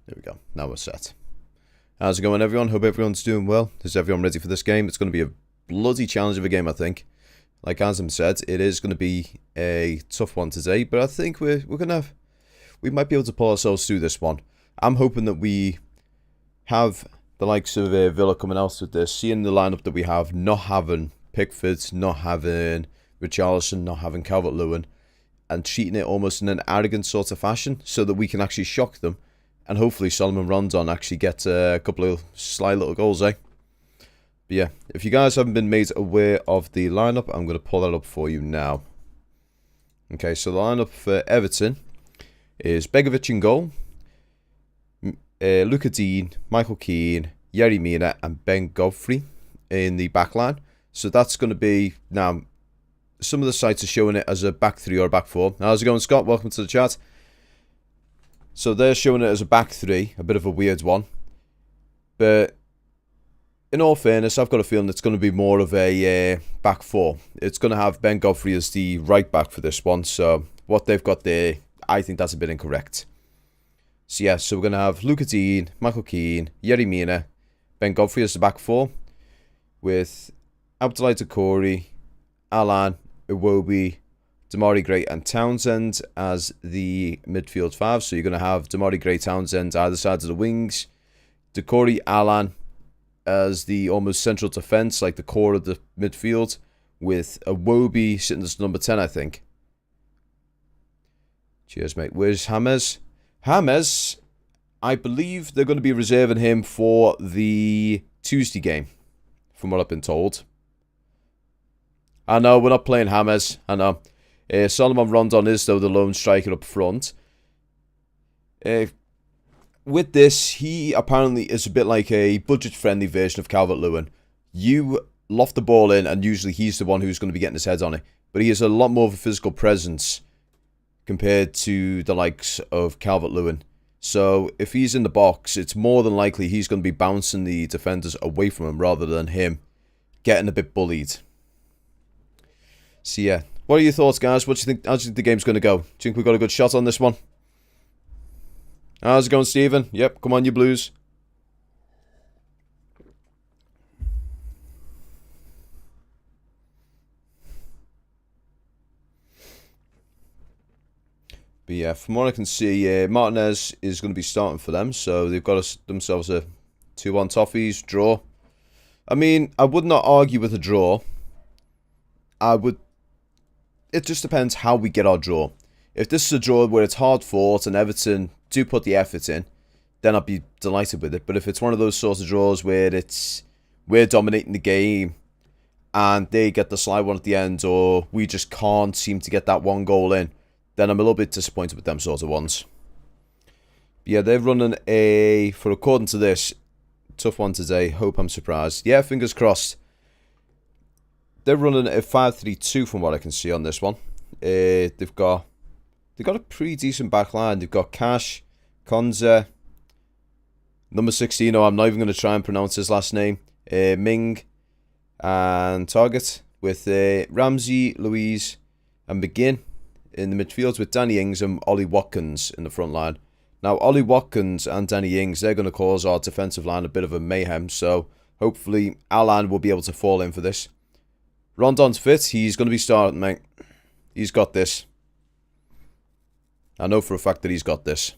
There we go. Now we're set. How's it going, everyone? Hope everyone's doing well. Is everyone ready for this game? It's going to be a bloody challenge of a game, I think. Like Azam said, it is going to be a tough one today, but I think we might be able to pull ourselves through this one. I'm hoping that we have the likes of Villa coming out with this, seeing the lineup that we have, not having Pickford, not having Richarlison, not having Calvert-Lewin, and treating it almost in an arrogant sort of fashion so that we can actually shock them. And hopefully Solomon Rondon actually gets a couple of sly little goals, eh? But yeah, if you guys haven't been made aware of the lineup, I'm going to pull that up for you now. Okay, so the lineup for Everton is Begovic in goal, Luca Dean, Michael Keane, Yerry Mina, and Ben Godfrey in the back line. So that's going to be, now, some of the sites are showing it as a back three or a back four. How's it going, Scott? Welcome to the chat. So they're showing it as a back three, a bit of a weird one. But in all fairness, I've got a feeling it's going to be more of a back four. It's going to have Ben Godfrey as the right back for this one. So what they've got there, I think that's a bit incorrect. So yeah, so we're going to have Luca Dean, Michael Keane, Yerry Mina, Ben Godfrey as the back four, with Abdoulaye Doucouré, Alan, Iwobi, Damari Gray and Townsend as the midfield five. So you're going to have Damari Gray, Townsend either side of the wings, Doucouré, Alan as the almost central defence, like the core of the midfield, with Iwobi sitting as number 10, I think. Cheers, mate. Where's James? James, I believe they're going to be reserving him for the Tuesday game, from what I've been told. I know, we're not playing James. I know. Solomon Rondon is, though, the lone striker up front. With this, he apparently is a bit like a budget-friendly version of Calvert-Lewin. You loft the ball in, and usually he's the one who's going to be getting his head on it. But he has a lot more of a physical presence compared to the likes of Calvert-Lewin. So if he's in the box, it's more than likely he's going to be bouncing the defenders away from him rather than him getting a bit bullied. So yeah. What are your thoughts, guys? What do you think? How do you think the game's going to go? Do you think we got a good shot on this one? How's it going, Stephen? Yep, come on, you Blues. But yeah, from what I can see, Martinez is going to be starting for them. So they've got themselves a 2-1 Toffees draw. I mean, I would not argue with a draw. It just depends how we get our draw. If this is a draw where it's hard fought and Everton do put the effort in, then I'd be delighted with it. But if it's one of those sorts of draws where we're dominating the game and they get the sly one at the end, or we just can't seem to get that one goal in, then I'm a little bit disappointed with them sort of ones. But yeah, they're running for according to this, tough one today. Hope I'm surprised. Yeah, fingers crossed. They're running a 5-3-2 from what I can see on this one. They've got a pretty decent back line. They've got Cash, Konza, number 16. Oh, I'm not even going to try and pronounce his last name. Ming and Target with Ramsey, Louise, and McGinn in the midfield with Danny Ings and Ollie Watkins in the front line. Now, Ollie Watkins and Danny Ings, they're going to cause our defensive line a bit of a mayhem. So hopefully Alan will be able to fall in for this. Rondon's fit. He's going to be starting, mate. He's got this. I know for a fact that he's got this.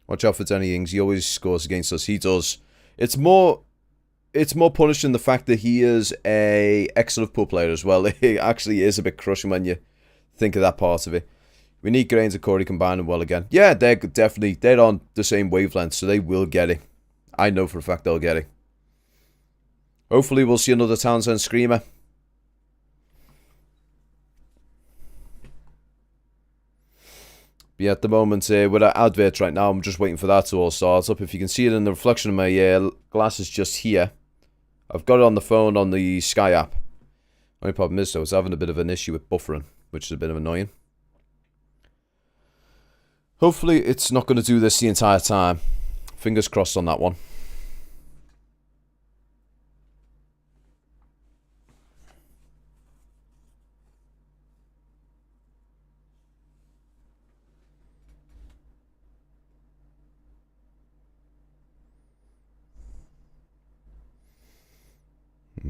Watch out for Danny Ings. He always scores against us. He does. It's more punishing the fact that he is a ex-Liverpool player as well. It actually is a bit crushing when you think of that part of it. We need Gray and Doucouré combining well again. Yeah, they're on the same wavelength, so they will get it. I know for a fact they'll get it. Hopefully we'll see another Townsend screamer. But yeah, at the moment, we're at adverts right now. I'm just waiting for that to all start up. If you can see it in the reflection of my glasses just here. I've got it on the phone on the Sky app. Only problem is, though, it's having a bit of an issue with buffering, which is a bit of annoying. Hopefully it's not going to do this the entire time. Fingers crossed on that one.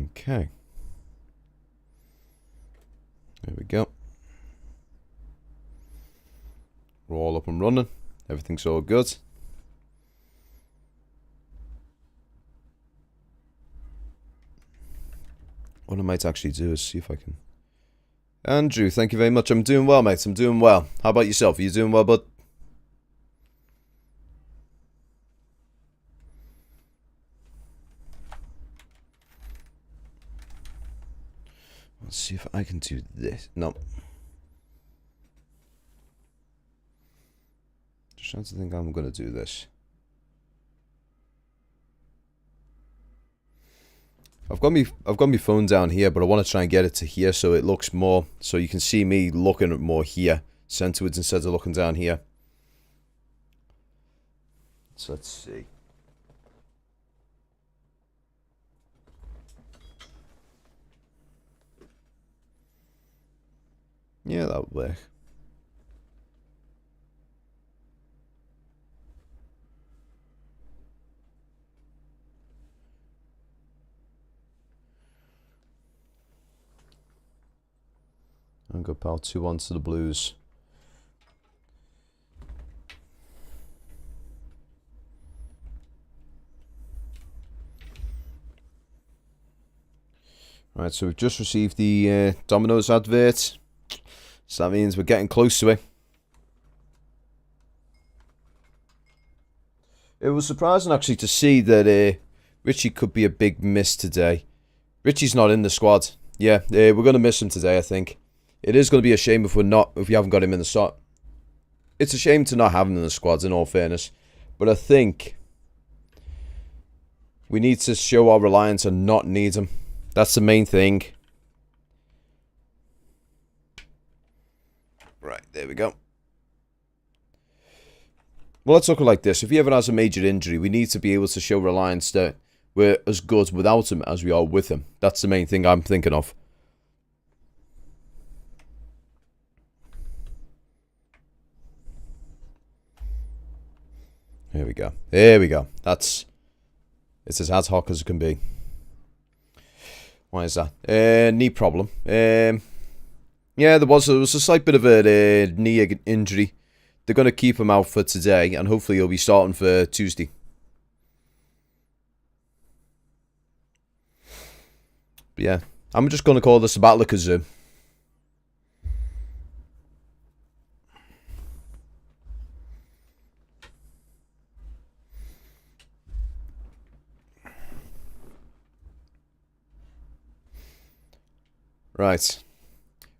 Okay. There we go. We're all up and running. Everything's all good. What I might actually do is see if I can... Andrew, thank you very much. I'm doing well, mate. I'm doing well. How about yourself? Are you doing well, bud? Let's see if I can do this. No. Just trying to think how I'm going to do this. I've got my phone down here, but I want to try and get it to here so it looks more, so you can see me looking at more here, centerwards instead of looking down here. So let's see. Yeah, that would work. And go power 2-1 to the Blues. Right, so we've just received the Domino's advert. So that means we're getting close to it. It was surprising actually to see that Richie could be a big miss today. Richie's not in the squad. Yeah, we're going to miss him today, I think. It is going to be a shame if we haven't got him in the start. It's a shame to not have him in the squad, in all fairness. But I think we need to show our reliance and not need him. That's the main thing. Right, there we go. Well, let's look at it like this. If he ever has a major injury, we need to be able to show reliance that we're as good without him as we are with him. That's the main thing I'm thinking of. There we go. There we go. It's as ad hoc as it can be. Why is that? Knee problem. Yeah, there was a slight bit of a knee injury. They're going to keep him out for today, and hopefully he'll be starting for Tuesday. But yeah, I'm just going to call this a battle of Kazoo. Right.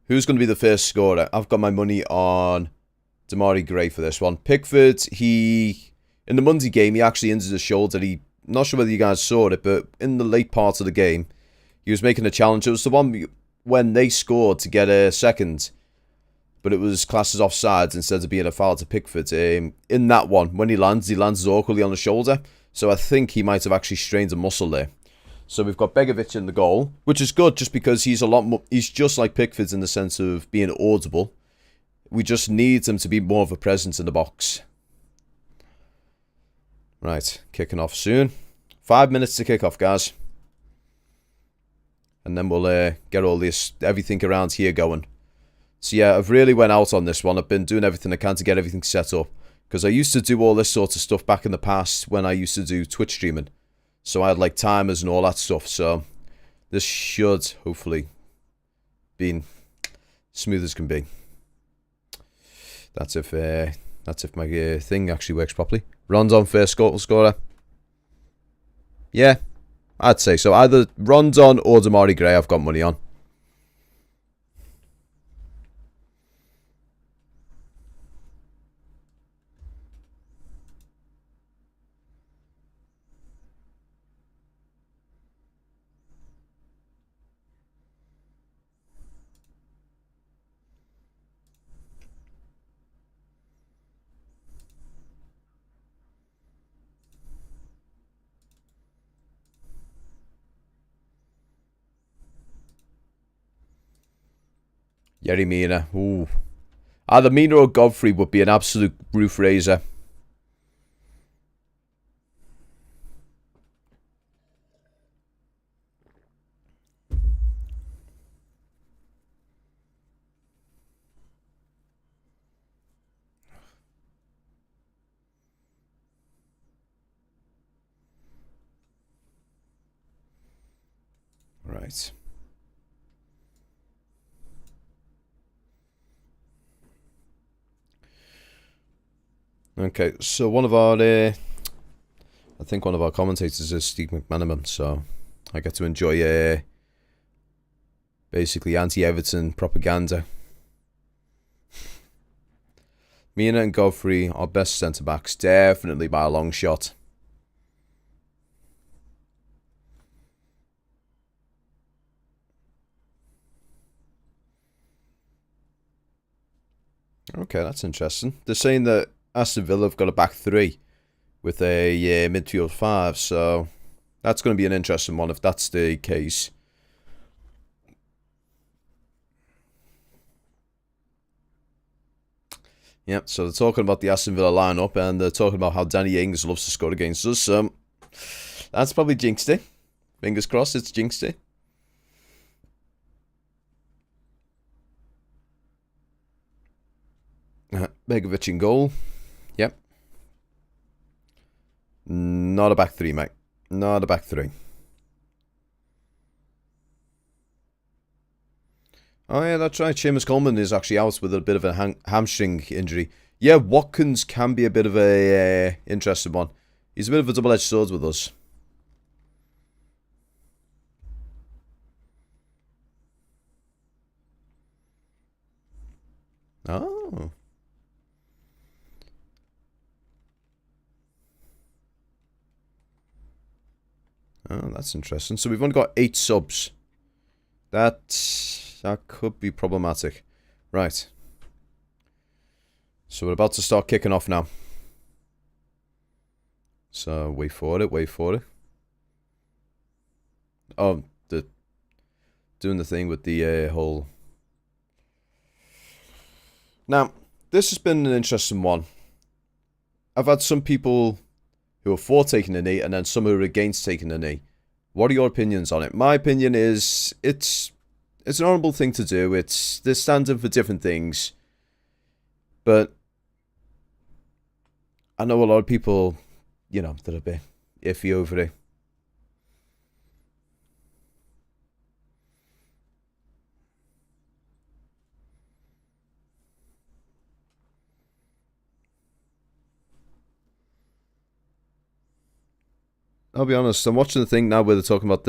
Who's going to be the first scorer? I've got my money on Damari Gray for this one. Pickford, in the Monday game, he actually injured his shoulder. Not sure whether you guys saw it, but in the late part of the game, he was making a challenge. It was the one when they scored to get a second, but it was classed as offside instead of being a foul to Pickford. In that one, when he lands awkwardly on the shoulder, so I think he might have actually strained a muscle there. So we've got Begovic in the goal, which is good just because he's a lot more. He's just like Pickford in the sense of being audible. We just need him to be more of a presence in the box. Right, kicking off soon. 5 minutes to kick off, guys. And then we'll get everything around here going. So yeah, I've really went out on this one. I've been doing everything I can to get everything set up. Because I used to do all this sort of stuff back in the past when I used to do Twitch streaming. So I had like timers and all that stuff. So this should hopefully be smooth as can be. That's if my thing actually works properly. Rondon first scorer. Yeah, I'd say so. Either Rondon or Damari Gray I've got money on. Yerry Mina. Ooh. Either Mina or Godfrey would be an absolute roof raiser. Right. Okay, so one of our, I think one of our commentators is Steve McManaman, so I get to enjoy basically anti-Everton propaganda. Mina and Godfrey are best centre-backs, definitely by a long shot. Okay, that's interesting. They're saying that Aston Villa have got a back three with a midfield five, so that's going to be an interesting one if that's the case. Yeah, so they're talking about the Aston Villa lineup, and they're talking about how Danny Ings loves to score against us, so that's probably jinxed it. Fingers crossed it's jinxed it. Begovic in goal. Yep. Not a back three, mate. Not a back three. Oh, yeah, that's right. Seamus Coleman is actually out with a bit of a hamstring injury. Yeah, Watkins can be a bit of a interesting one. He's a bit of a double-edged sword with us. Oh. Oh, that's interesting. So we've only got 8 subs. That could be problematic. Right. So we're about to start kicking off now. So wait for it, wait for it. Oh, doing the thing with the whole... Now, this has been an interesting one. I've had some people who are for taking a knee and then some who are against taking a knee. What are your opinions on it? My opinion is it's an honourable thing to do. They're standing for different things. But I know a lot of people, that are a bit iffy over it. I'll be honest, I'm watching the thing now where they're talking about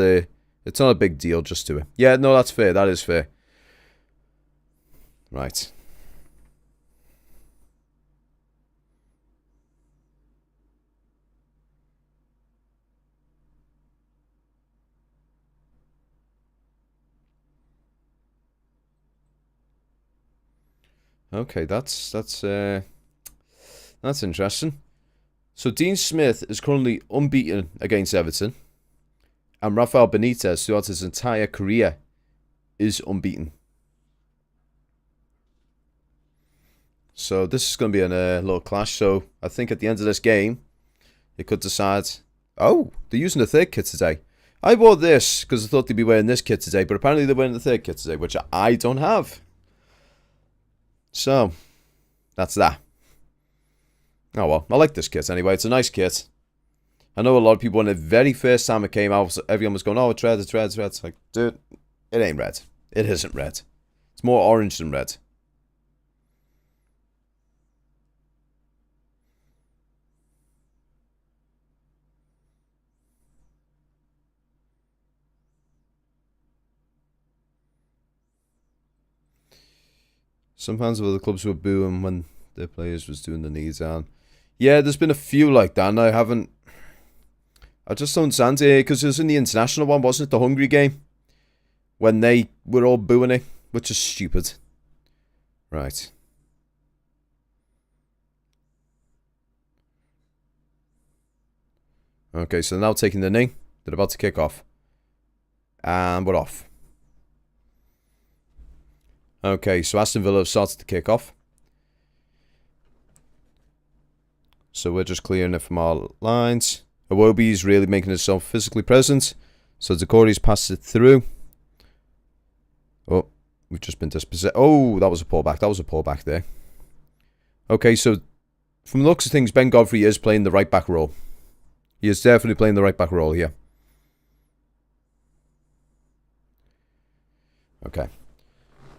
it's not a big deal, just do it. Yeah, no, that's fair. That is fair. Right. Okay, that's interesting. So Dean Smith is currently unbeaten against Everton, and Rafael Benitez, throughout his entire career, is unbeaten. So this is going to be a little clash. So I think at the end of this game, they could decide... Oh, they're using the third kit today. I wore this because I thought they'd be wearing this kit today, but apparently they're wearing the third kit today, which I don't have. So, that's that. Oh well, I like this kit anyway. It's a nice kit. I know a lot of people, when the very first time it came out, everyone was going, oh, it's red, it's red, it's red. It's like, dude, it ain't red. It isn't red. It's more orange than red. Some fans of other clubs were booing when their players was doing the knees down. Yeah, there's been a few like that, and I just don't understand it, because it was in the international one, wasn't it? The Hungary game? When they were all booing it, which is stupid. Right. Okay, so now taking the knee. They're about to kick off. And we're off. Okay, so Aston Villa have started to kick off. So we're just clearing it from our lines. Iwobi's really making himself physically present. So Decore's passed it through. Oh, we've just been dispossessed. Oh, that was a pullback. That was a pullback there. Okay, so from the looks of things, Ben Godfrey is playing the right back role. He is definitely playing the right back role here. Okay.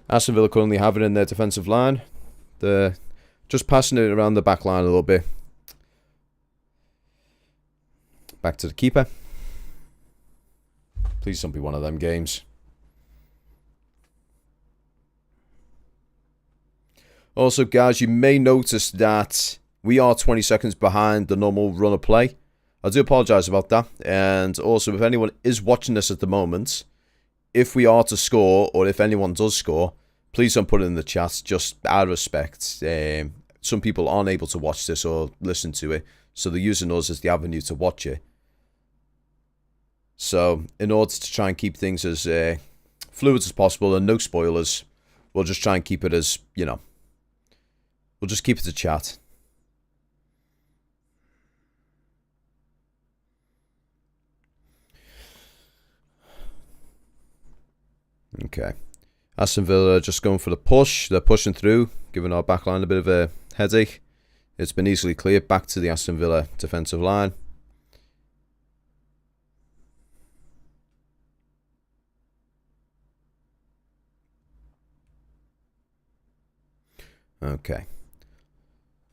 Aston Villa currently have it in their defensive line. They're just passing it around the back line a little bit. Back to the keeper. Please don't be one of them games. Also, guys, you may notice that we are 20 seconds behind the normal run of play. I do apologise about that. And also, if anyone is watching this at the moment, if we are to score, or if anyone does score, please don't put it in the chat, just out of respect. Some people aren't able to watch this or listen to it, so they're using us as the avenue to watch it. So, in order to try and keep things as fluid as possible and no spoilers, we'll just try and keep it as, you know, we'll just keep it to chat. Okay. Aston Villa are just going for the push. They're pushing through, giving our backline a bit of a headache. It's been easily cleared back to the Aston Villa defensive line. Okay.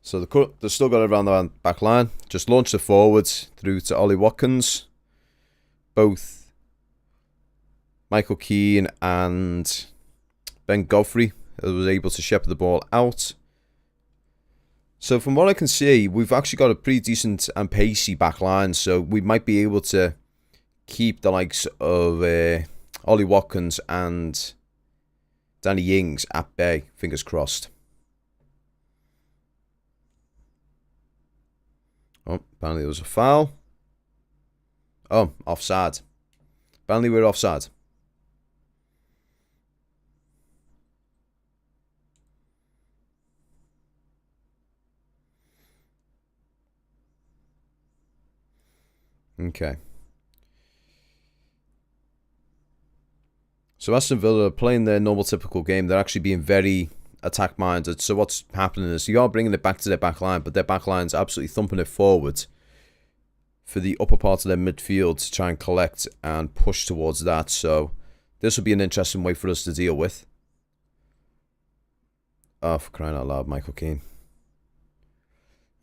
So they've still got it around the back line. Just launched it forwards through to Ollie Watkins. Both Michael Keane and Ben Godfrey was able to shepherd the ball out. So from what I can see, we've actually got a pretty decent and pacey back line. So we might be able to keep the likes of Ollie Watkins and Danny Ings at bay. Fingers crossed. Oh, apparently there was a foul. Oh, offside. Apparently we're offside. Okay. So Aston Villa are playing their normal typical game. They're actually being very attack minded. So what's happening is you are bringing it back to their back line, but their back line's absolutely thumping it forward for the upper part of their midfield to try and collect and push towards that. So this will be an interesting way for us to deal with. Oh, for crying out loud, Michael Keane.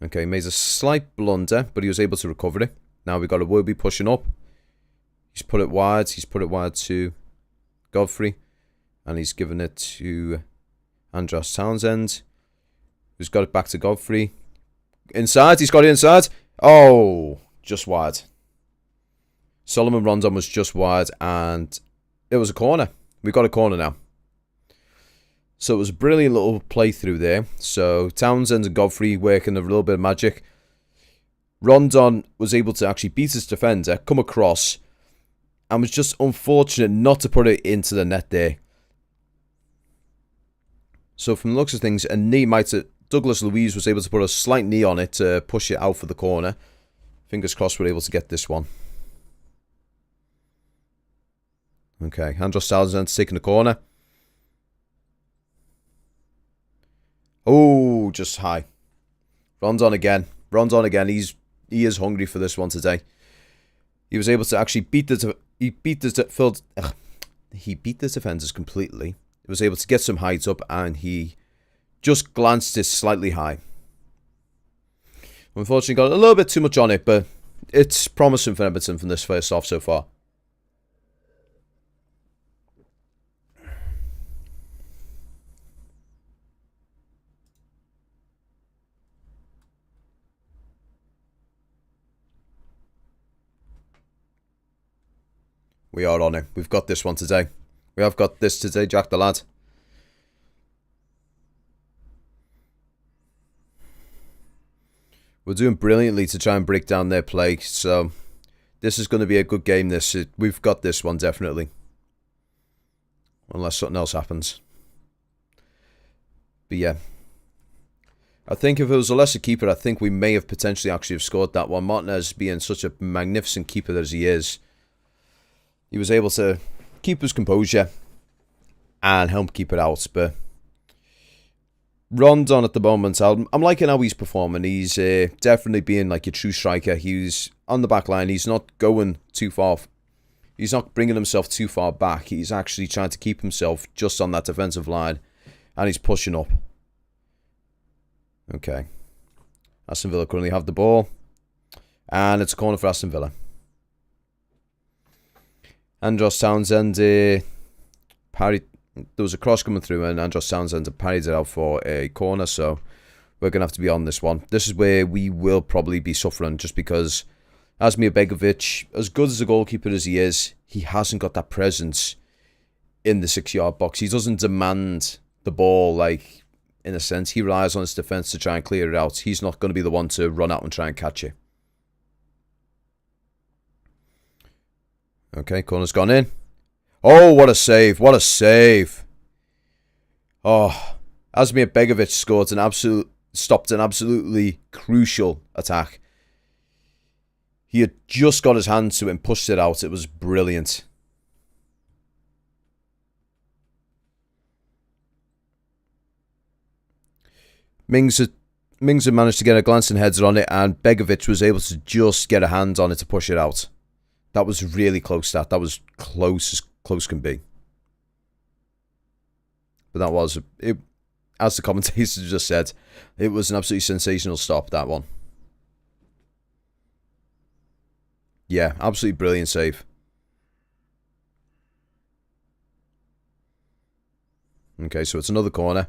Okay, made a slight blunder, but he was able to recover it. Now we've got a Iwobi pushing up. He's put it wide. He's put it wide to Godfrey. And he's given it to Andros Townsend, who's got it back to Godfrey. Inside. He's got it inside. Oh, just wide. Solomon Rondon was just wide. And it was a corner. We've got a corner now. So it was a brilliant little playthrough there. So Townsend and Godfrey working a little bit of magic. Rondon was able to actually beat his defender, come across, and was just unfortunate not to put it into the net there. So from the looks of things, a knee might have... Douglas Luiz was able to put a slight knee on it to push it out for the corner. Fingers crossed we're able to get this one. Okay, Andros Townsend's taking the corner. Oh, just high. Rondon again. Rondon again. He is hungry for this one today. He was able to actually beat the defenders completely. He was able to get some height up, and he just glanced it slightly high. Unfortunately, got a little bit too much on it, but it's promising for Everton from this first half so far. We are on it. We've got this one today. We have got this today, Jack the lad. We're doing brilliantly to try and break down their play. So this is going to be a good game. We've got this one, definitely. Unless something else happens. But yeah. I think if it was a lesser keeper, I think we may have potentially actually have scored that one. Martinez being such a magnificent keeper as he is. He was able to keep his composure and help keep it out. But Rondon at the moment, I'm liking how he's performing. He's definitely being like a true striker. He's on the back line. He's not going too far. He's not bringing himself too far back. He's actually trying to keep himself just on that defensive line. And he's pushing up. Okay. Aston Villa currently have the ball. And it's a corner for Aston Villa. Andros Townsend parried. There was a cross coming through and Andros Townsend parried it out for a corner. So we're going to have to be on this one. This is where we will probably be suffering just because Asmir Begovic, as good as a goalkeeper as he is, he hasn't got that presence in the 6-yard box. He doesn't demand the ball, like, in a sense. He relies on his defence to try and clear it out. He's not going to be the one to run out and try and catch it. Okay, corner's gone in. Oh, what a save. What a save. Oh, Asmir Begovic stopped an absolutely crucial attack. He had just got his hand to it and pushed it out. It was brilliant. Mings had managed to get a glancing header on it, and Begovic was able to just get a hand on it to push it out. That was really close. That was close as close can be. But that was, as the commentators just said, it was an absolutely sensational stop, that one. Yeah, absolutely brilliant save. Okay, so it's another corner.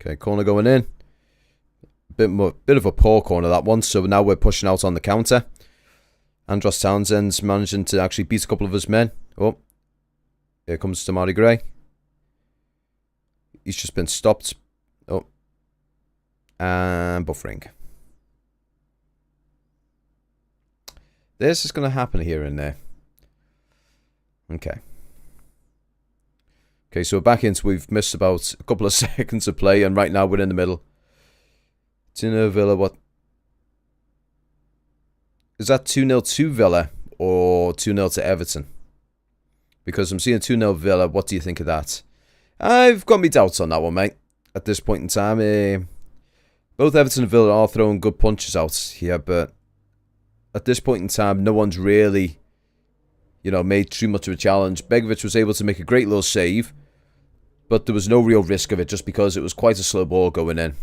Okay, corner going in. Bit of a poor corner, that one. So now we're pushing out on the counter. Andros Townsend's managing to actually beat a couple of his men. Oh, here comes Tamari Gray. He's just been stopped. Oh, and buffering. This is going to happen here and there. Okay. Okay, so we're back into, we've missed about a couple of seconds of play, and right now we're in the middle. 2-0 Villa, what? Is that 2-0 to Villa or 2-0 to Everton? Because I'm seeing 2-0 Villa, what do you think of that? I've got me doubts on that one, mate. At this point in time, both Everton and Villa are throwing good punches out here, but at this point in time, no one's really, made too much of a challenge. Begovic was able to make a great little save, but there was no real risk of it just because it was quite a slow ball going in.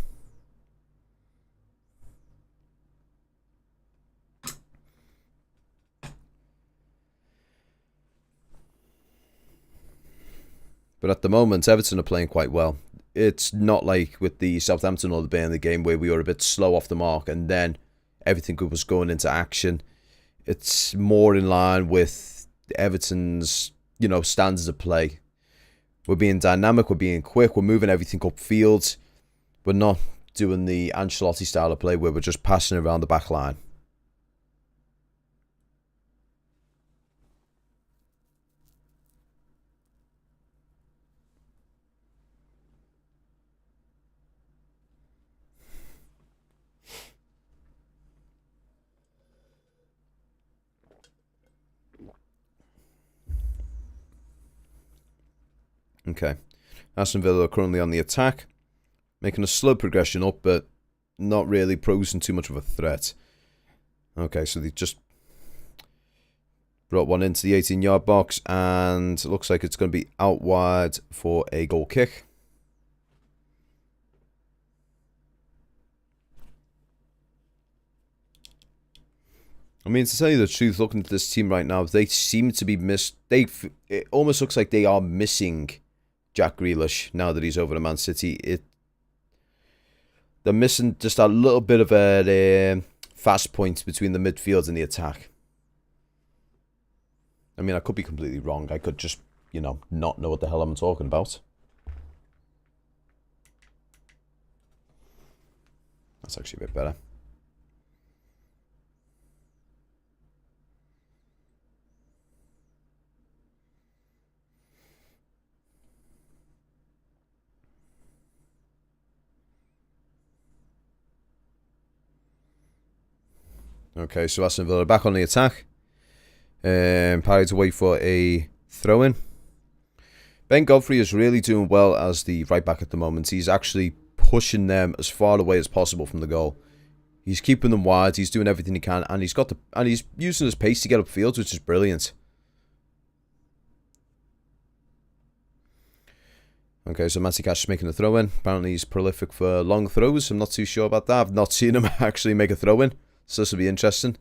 But at the moment, Everton are playing quite well. It's not like with the Southampton or the Burnley game where we were a bit slow off the mark and then everything was going into action. It's more in line with Everton's, standards of play. We're being dynamic, we're being quick, we're moving everything upfield. We're not doing the Ancelotti style of play where we're just passing around the back line. Okay, Aston Villa are currently on the attack, making a slow progression up, but not really posing too much of a threat. Okay, so they just brought one into the 18-yard box, and it looks like it's going to be out wide for a goal kick. I mean, to tell you the truth, looking at this team right now, they seem to be it almost looks like they are missing Jack Grealish now that he's over to Man City. They're missing just a little bit of a fast point between the midfield and the attack. I mean, I could be completely wrong. I could just, not know what the hell I'm talking about. That's actually a bit better. Okay, so Aston Villa back on the attack. Parried away for a throw-in. Ben Godfrey is really doing well as the right back at the moment. He's actually pushing them as far away as possible from the goal. He's keeping them wide. He's doing everything he can, and he's using his pace to get upfield, which is brilliant. Okay, so Matty Cash is making a throw in. Apparently, he's prolific for long throws. I'm not too sure about that. I've not seen him actually make a throw in, so this will be interesting.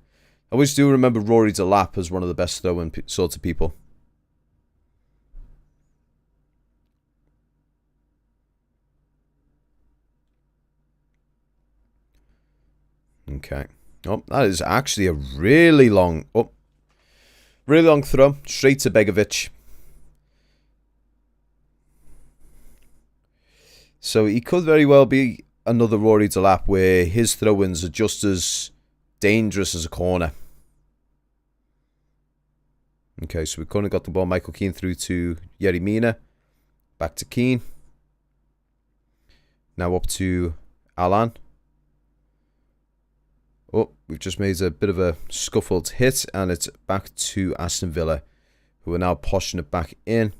I always do remember Rory Delap as one of the best throw-in sorts of people. Okay. Oh, that is actually a really long throw. Straight to Begovic. So he could very well be another Rory Delap where his throw-ins are just as dangerous as a corner. Okay, so we've currently got the ball. Michael Keane through to Yerry Mina. Back to Keane. Now up to Alan. Oh, we've just made a bit of a scuffled hit, and it's back to Aston Villa, who are now pushing it back in.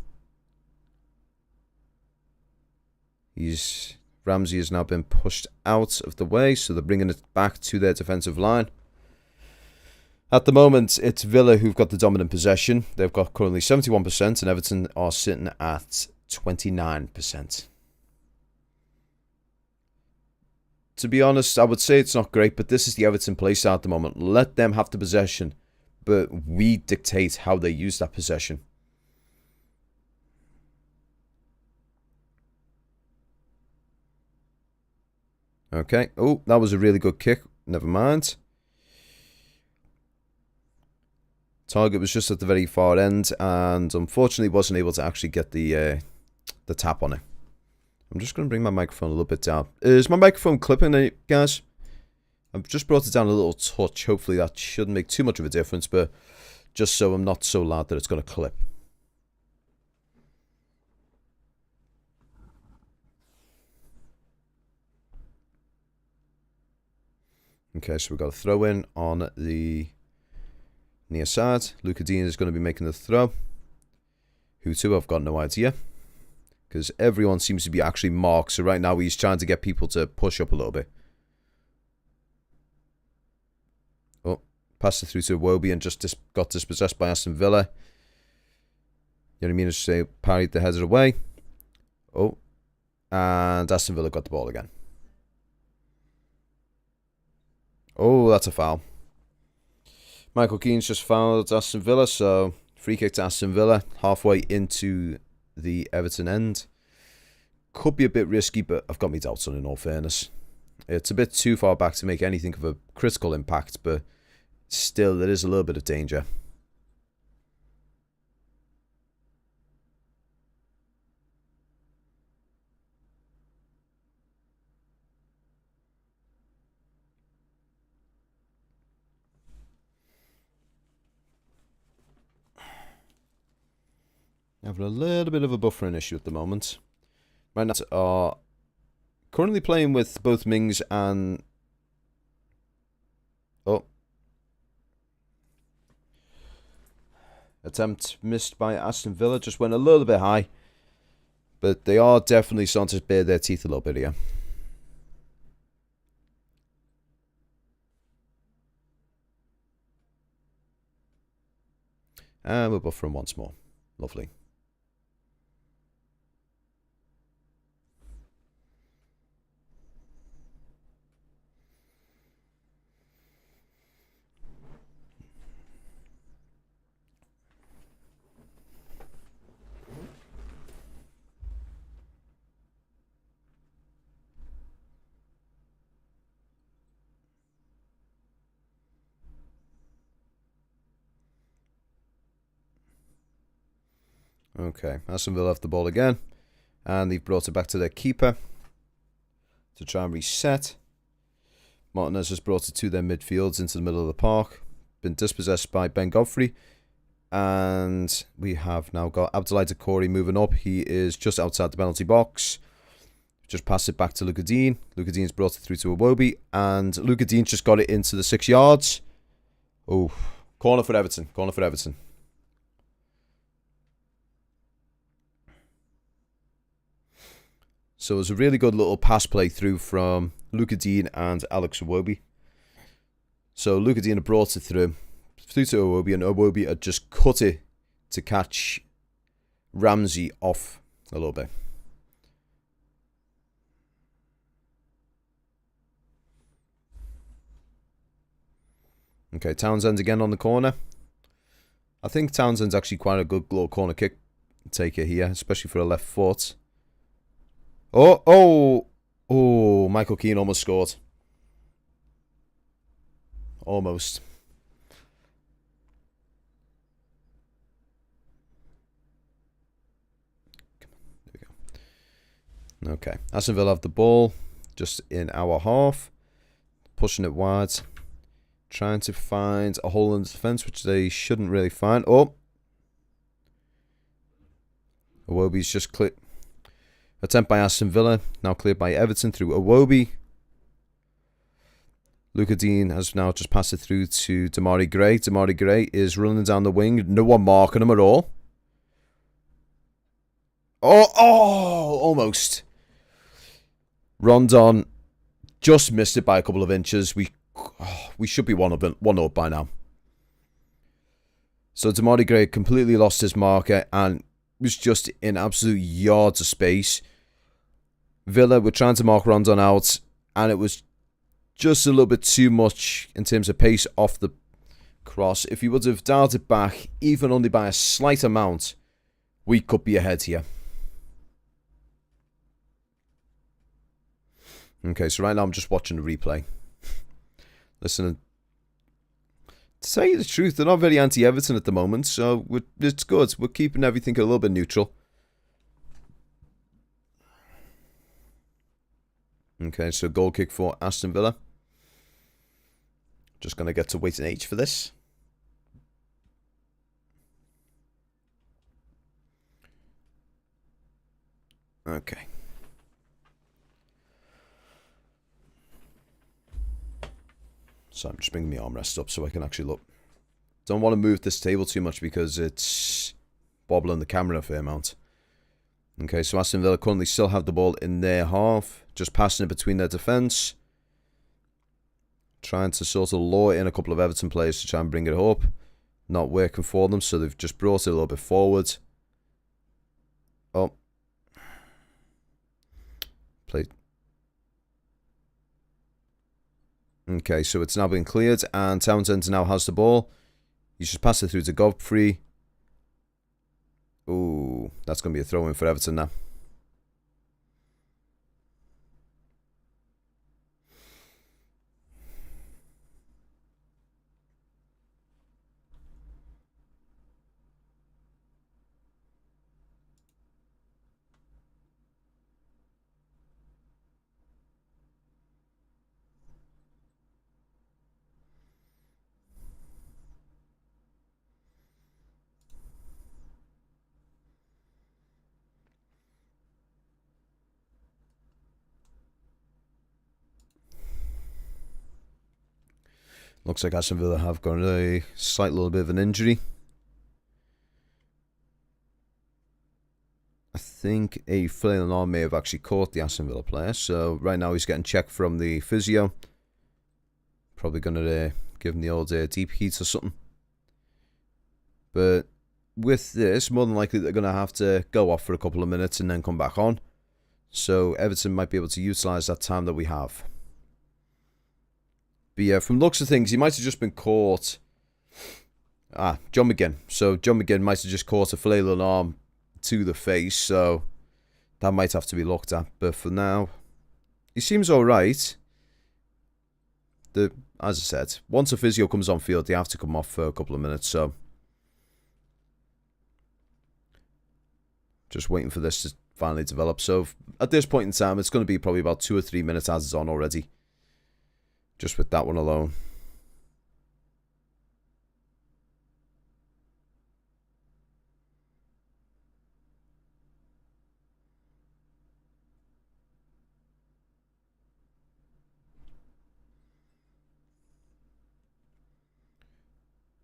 Ramsey has now been pushed out of the way, so they're bringing it back to their defensive line. At the moment, it's Villa who've got the dominant possession. They've got currently 71%, and Everton are sitting at 29%. To be honest, I would say it's not great, but this is the Everton playstyle at the moment. Let them have the possession, but we dictate how they use that possession. Okay. Oh, that was a really good kick. Never mind. Target was just at the very far end, and unfortunately wasn't able to actually get the tap on it. I'm just going to bring my microphone a little bit down. Is my microphone clipping it, guys? I've just brought it down a little touch. Hopefully that shouldn't make too much of a difference, but just so I'm not so loud that it's going to clip. Okay, so we've got a throw in on the near side. Luca Dean is going to be making the throw. Who to? I've got no idea. Because everyone seems to be actually marked. So right now he's trying to get people to push up a little bit. Oh, passed it through to Iwobi and just got dispossessed by Aston Villa. You know what I mean? Just parried the header away. Oh, and Aston Villa got the ball again. Oh, that's a foul. Michael Keane's just fouled Aston Villa, so free kick to Aston Villa, halfway into the Everton end. Could be a bit risky, but I've got my doubts on it in all fairness. It's a bit too far back to make anything of a critical impact, but still, there is a little bit of danger. Having a little bit of a buffering issue at the moment. Right now, are currently playing with both Mings and... Oh. Attempt missed by Aston Villa. Just went a little bit high. But they are definitely starting to bare their teeth a little bit here. And we're buffering once more. Lovely. Okay, Aston Villa have the ball again. And they've brought it back to their keeper to try and reset. Martinez has brought it to their midfields into the middle of the park. Been dispossessed by Ben Godfrey. And we have now got Abdoulaye Doucouré moving up. He is just outside the penalty box. Just passed it back to Luca Dean. Luca Dean's brought it through to Iwobi. And Luca Dean's just got it into the 6 yards. Oh, corner for Everton. Corner for Everton. So it was a really good little pass play through from Luca Dean and Alex Iwobi. So Luca Dina brought it through to Iwobi, and Iwobi had just cut it to catch Ramsey off a little bit. Okay, Townsend again on the corner. I think Townsend's actually quite a good little corner kick taker here, especially for a left foot. Oh, Michael Keane almost scored. Almost. There we go. Okay, Aston Villa have the ball just in our half, pushing it wide, trying to find a hole in the defence, which they shouldn't really find. Oh, Iwobi's just clear. Attempt by Aston Villa, now cleared by Everton through Iwobi. Luca Dean has now just passed it through to Damari Gray. Damari Gray is running down the wing. No one marking him at all. Oh, almost. Rondon just missed it by a couple of inches. We should be 1-0 by now. So Damari Gray completely lost his marker and was just in absolute yards of space. Villa were trying to mark Rondon out, and it was just a little bit too much in terms of pace off the cross. If he would have dialed it back, even only by a slight amount, we could be ahead here. Okay, so right now I'm just watching the replay. Listen, to tell you the truth, they're not very anti-Everton at the moment, so it's good. We're keeping everything a little bit neutral. Okay, so goal kick for Aston Villa. Just going to get to wait an H for this. Okay. So I'm just bringing my armrest up so I can actually look. Don't want to move this table too much because it's wobbling the camera a fair amount. Okay, so Aston Villa currently still have the ball in their half. Just passing it between their defence. Trying to sort of lure in a couple of Everton players to try and bring it up. Not working for them, so they've just brought it a little bit forward. Oh. Play. Okay, so it's now been cleared, and Townsend now has the ball. He's just passed it through to Godfrey. Ooh, that's going to be a throw-in for Everton now. Looks like Aston Villa have got a slight little bit of an injury. I think a flailing arm may have actually caught the Aston Villa player. So right now he's getting checked from the physio. Probably going to give him the old deep heat or something. But with this, more than likely they're going to have to go off for a couple of minutes and then come back on. So Everton might be able to utilise that time that we have. But yeah, from looks of things, he might have just been caught. John McGinn. So John McGinn might have just caught a flailing arm to the face. So that might have to be looked at. But for now, he seems alright. As I said, once a physio comes on field, they have to come off for a couple of minutes. So just waiting for this to finally develop. So at this point in time, it's going to be probably about 2 or 3 minutes as it's on already. Just with that one alone.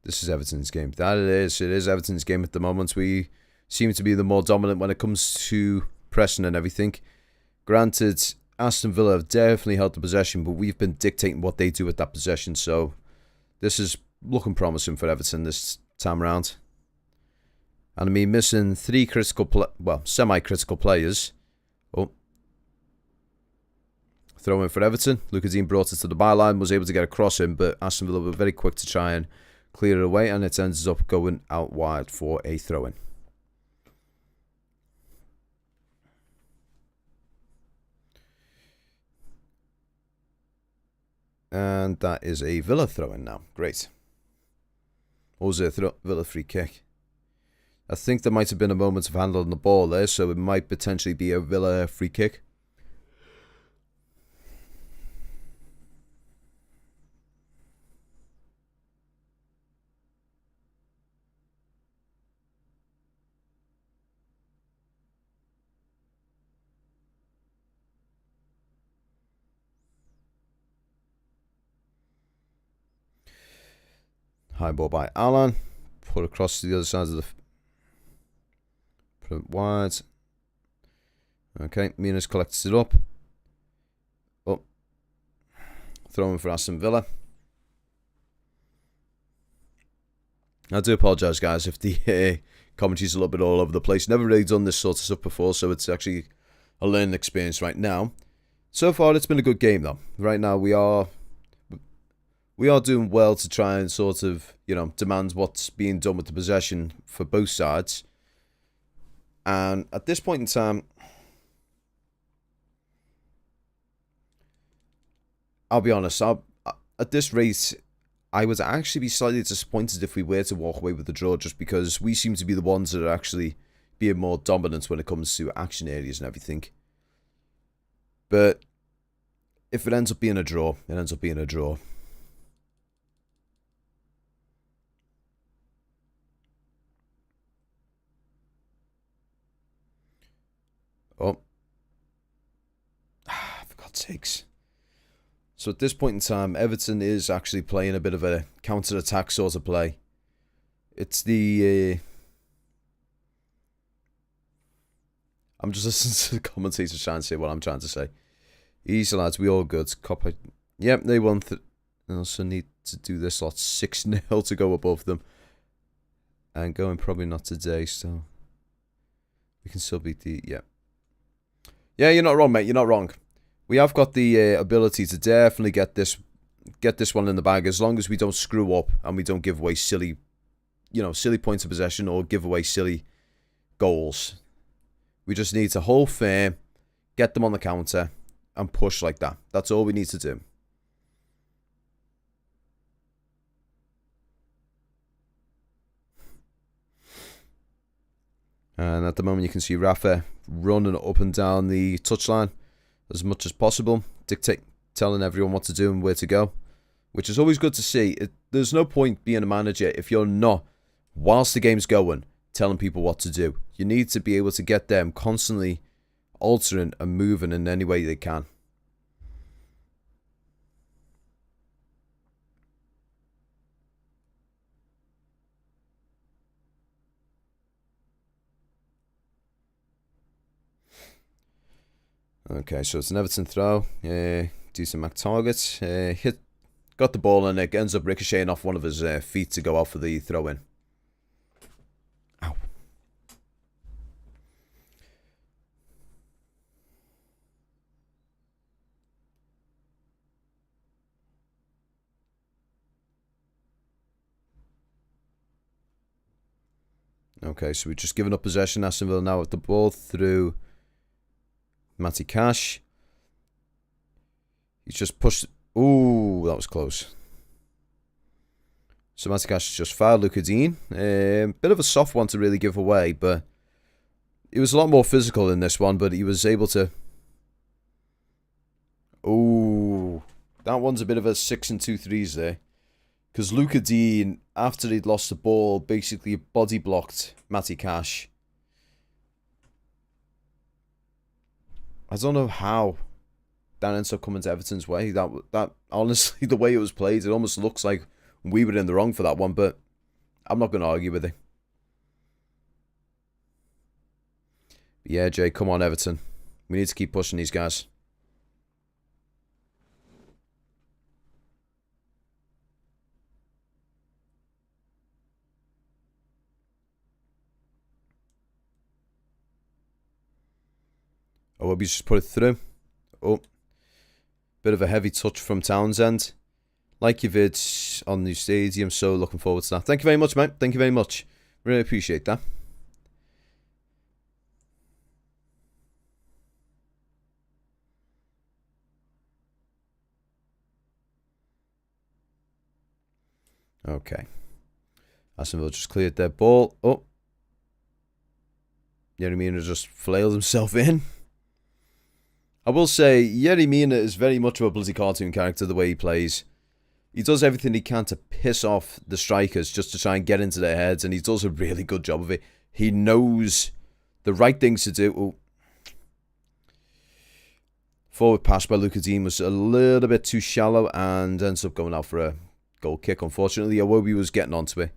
This is Everton's game. That it is. It is Everton's game at the moment. We seem to be the more dominant when it comes to pressing and everything. Granted, Aston Villa have definitely held the possession, but we've been dictating what they do with that possession. So This is looking promising for Everton this time around. And I mean, missing 3 semi-critical players. Oh. Throw in for Everton. Lucas Dean brought it to the byline, was able to get across him, but Aston Villa were very quick to try and clear it away, and it ends up going out wide for a throw-in. And that is a Villa throw-in now. Great. What was it? Villa free kick. I think there might have been a moment of handling the ball there, so it might potentially be a Villa free kick. High ball by Alan. Put across to the other side of the... Put it wide. Okay, Minas collects it up. Oh. Throwing for Aston Villa. I do apologise, guys, if the commentary's a little bit all over the place. Never really done this sort of stuff before, so it's actually a learning experience right now. So far, it's been a good game, though. Right now, we are doing well to try and sort of, demand what's being done with the possession for both sides. And at this point in time, I'll be honest, at this rate, I would actually be slightly disappointed if we were to walk away with the draw, just because we seem to be the ones that are actually being more dominant when it comes to action areas and everything. But if it ends up being a draw, it ends up being a draw. Oh. For God's sakes. So at this point in time, Everton is actually playing a bit of a counter-attack sort of play. It's the... I'm just listening to the commentators trying to say what I'm trying to say. Easy, lads. We all good. Copper. Yep, they won. They also need to do this lot 6-0 to go above them. And going probably not today, so... We can still beat the... Yeah. Yeah, you're not wrong, mate. You're not wrong. We have got the ability to definitely get this one in the bag, as long as we don't screw up and we don't give away silly points of possession or give away silly goals. We just need to hold firm, get them on the counter, and push like that. That's all we need to do. And at the moment, you can see Rafa running up and down the touchline as much as possible, telling everyone what to do and where to go, which is always good to see. There's no point being a manager if you're not, whilst the game's going, telling people what to do. You need to be able to get them constantly altering and moving in any way they can. Okay, so it's an Everton throw. Decent Mac target. Got the ball and it ends up ricocheting off one of his feet to go out for the throw-in. Ow. Okay, so we've just given up possession. Aston Villa now with the ball through Matty Cash. He's just pushed. Ooh, that was close. So Matty Cash just fouled Lucas Dean. Bit of a soft one to really give away, but he was a lot more physical in this one, but he was able to... Ooh, that one's a bit of a 6 and 2 threes there. Because Lucas Dean, after he'd lost the ball, basically body blocked Matty Cash. I don't know how that ends up coming to Everton's way. That honestly, the way it was played, it almost looks like we were in the wrong for that one, but I'm not going to argue with it. But yeah, Jay, come on, Everton. We need to keep pushing these guys. Iwobi's just put it through. Oh, bit of a heavy touch from Townsend. Like your vids on the new stadium, so looking forward to that. Thank you very much, mate. Thank you very much. Really appreciate that. Okay. Aston Villa just cleared their ball. Oh. Yerry Mina just flailed himself in. I will say, Yerry Mina is very much of a bloody cartoon character, the way he plays. He does everything he can to piss off the strikers just to try and get into their heads, and he does a really good job of it. He knows the right things to do. Oh. Forward pass by Luka Dean was a little bit too shallow and ends up going out for a goal kick, unfortunately. Iwobi was getting onto it.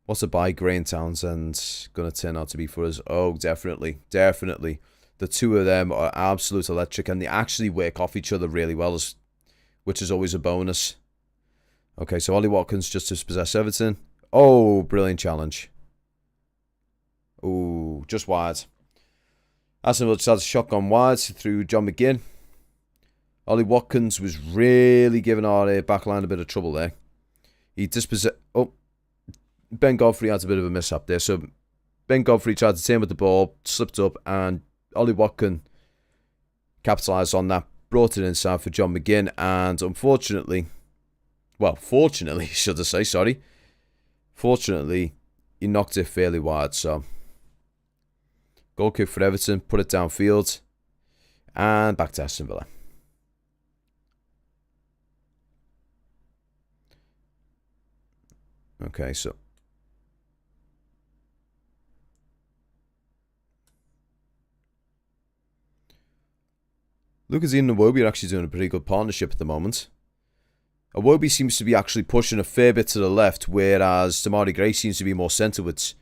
What's a buy Gray and Townsend going to turn out to be for us? Oh, definitely. Definitely. The two of them are absolute electric, and they actually work off each other really well, which is always a bonus. Okay, so Ollie Watkins just to possess Everton. Oh, brilliant challenge. Oh, just wide. Aston Villa just had a shotgun wide through John McGinn. Ollie Watkins was really giving our backline a bit of trouble there. He dispossessed... Oh, Ben Godfrey had a bit of a mishap there. So Ben Godfrey tried to turn with the ball, slipped up, and Ollie Watkins capitalised on that, brought it inside for John McGinn, and unfortunately... Well, fortunately, should I say, sorry. Fortunately, he knocked it fairly wide, so... Goal kick for Everton, put it downfield, and back to Aston Villa. Okay, so... Lucas and Iwobi are actually doing a pretty good partnership at the moment. Iwobi seems to be actually pushing a fair bit to the left, whereas Damari Gray seems to be more centrewards.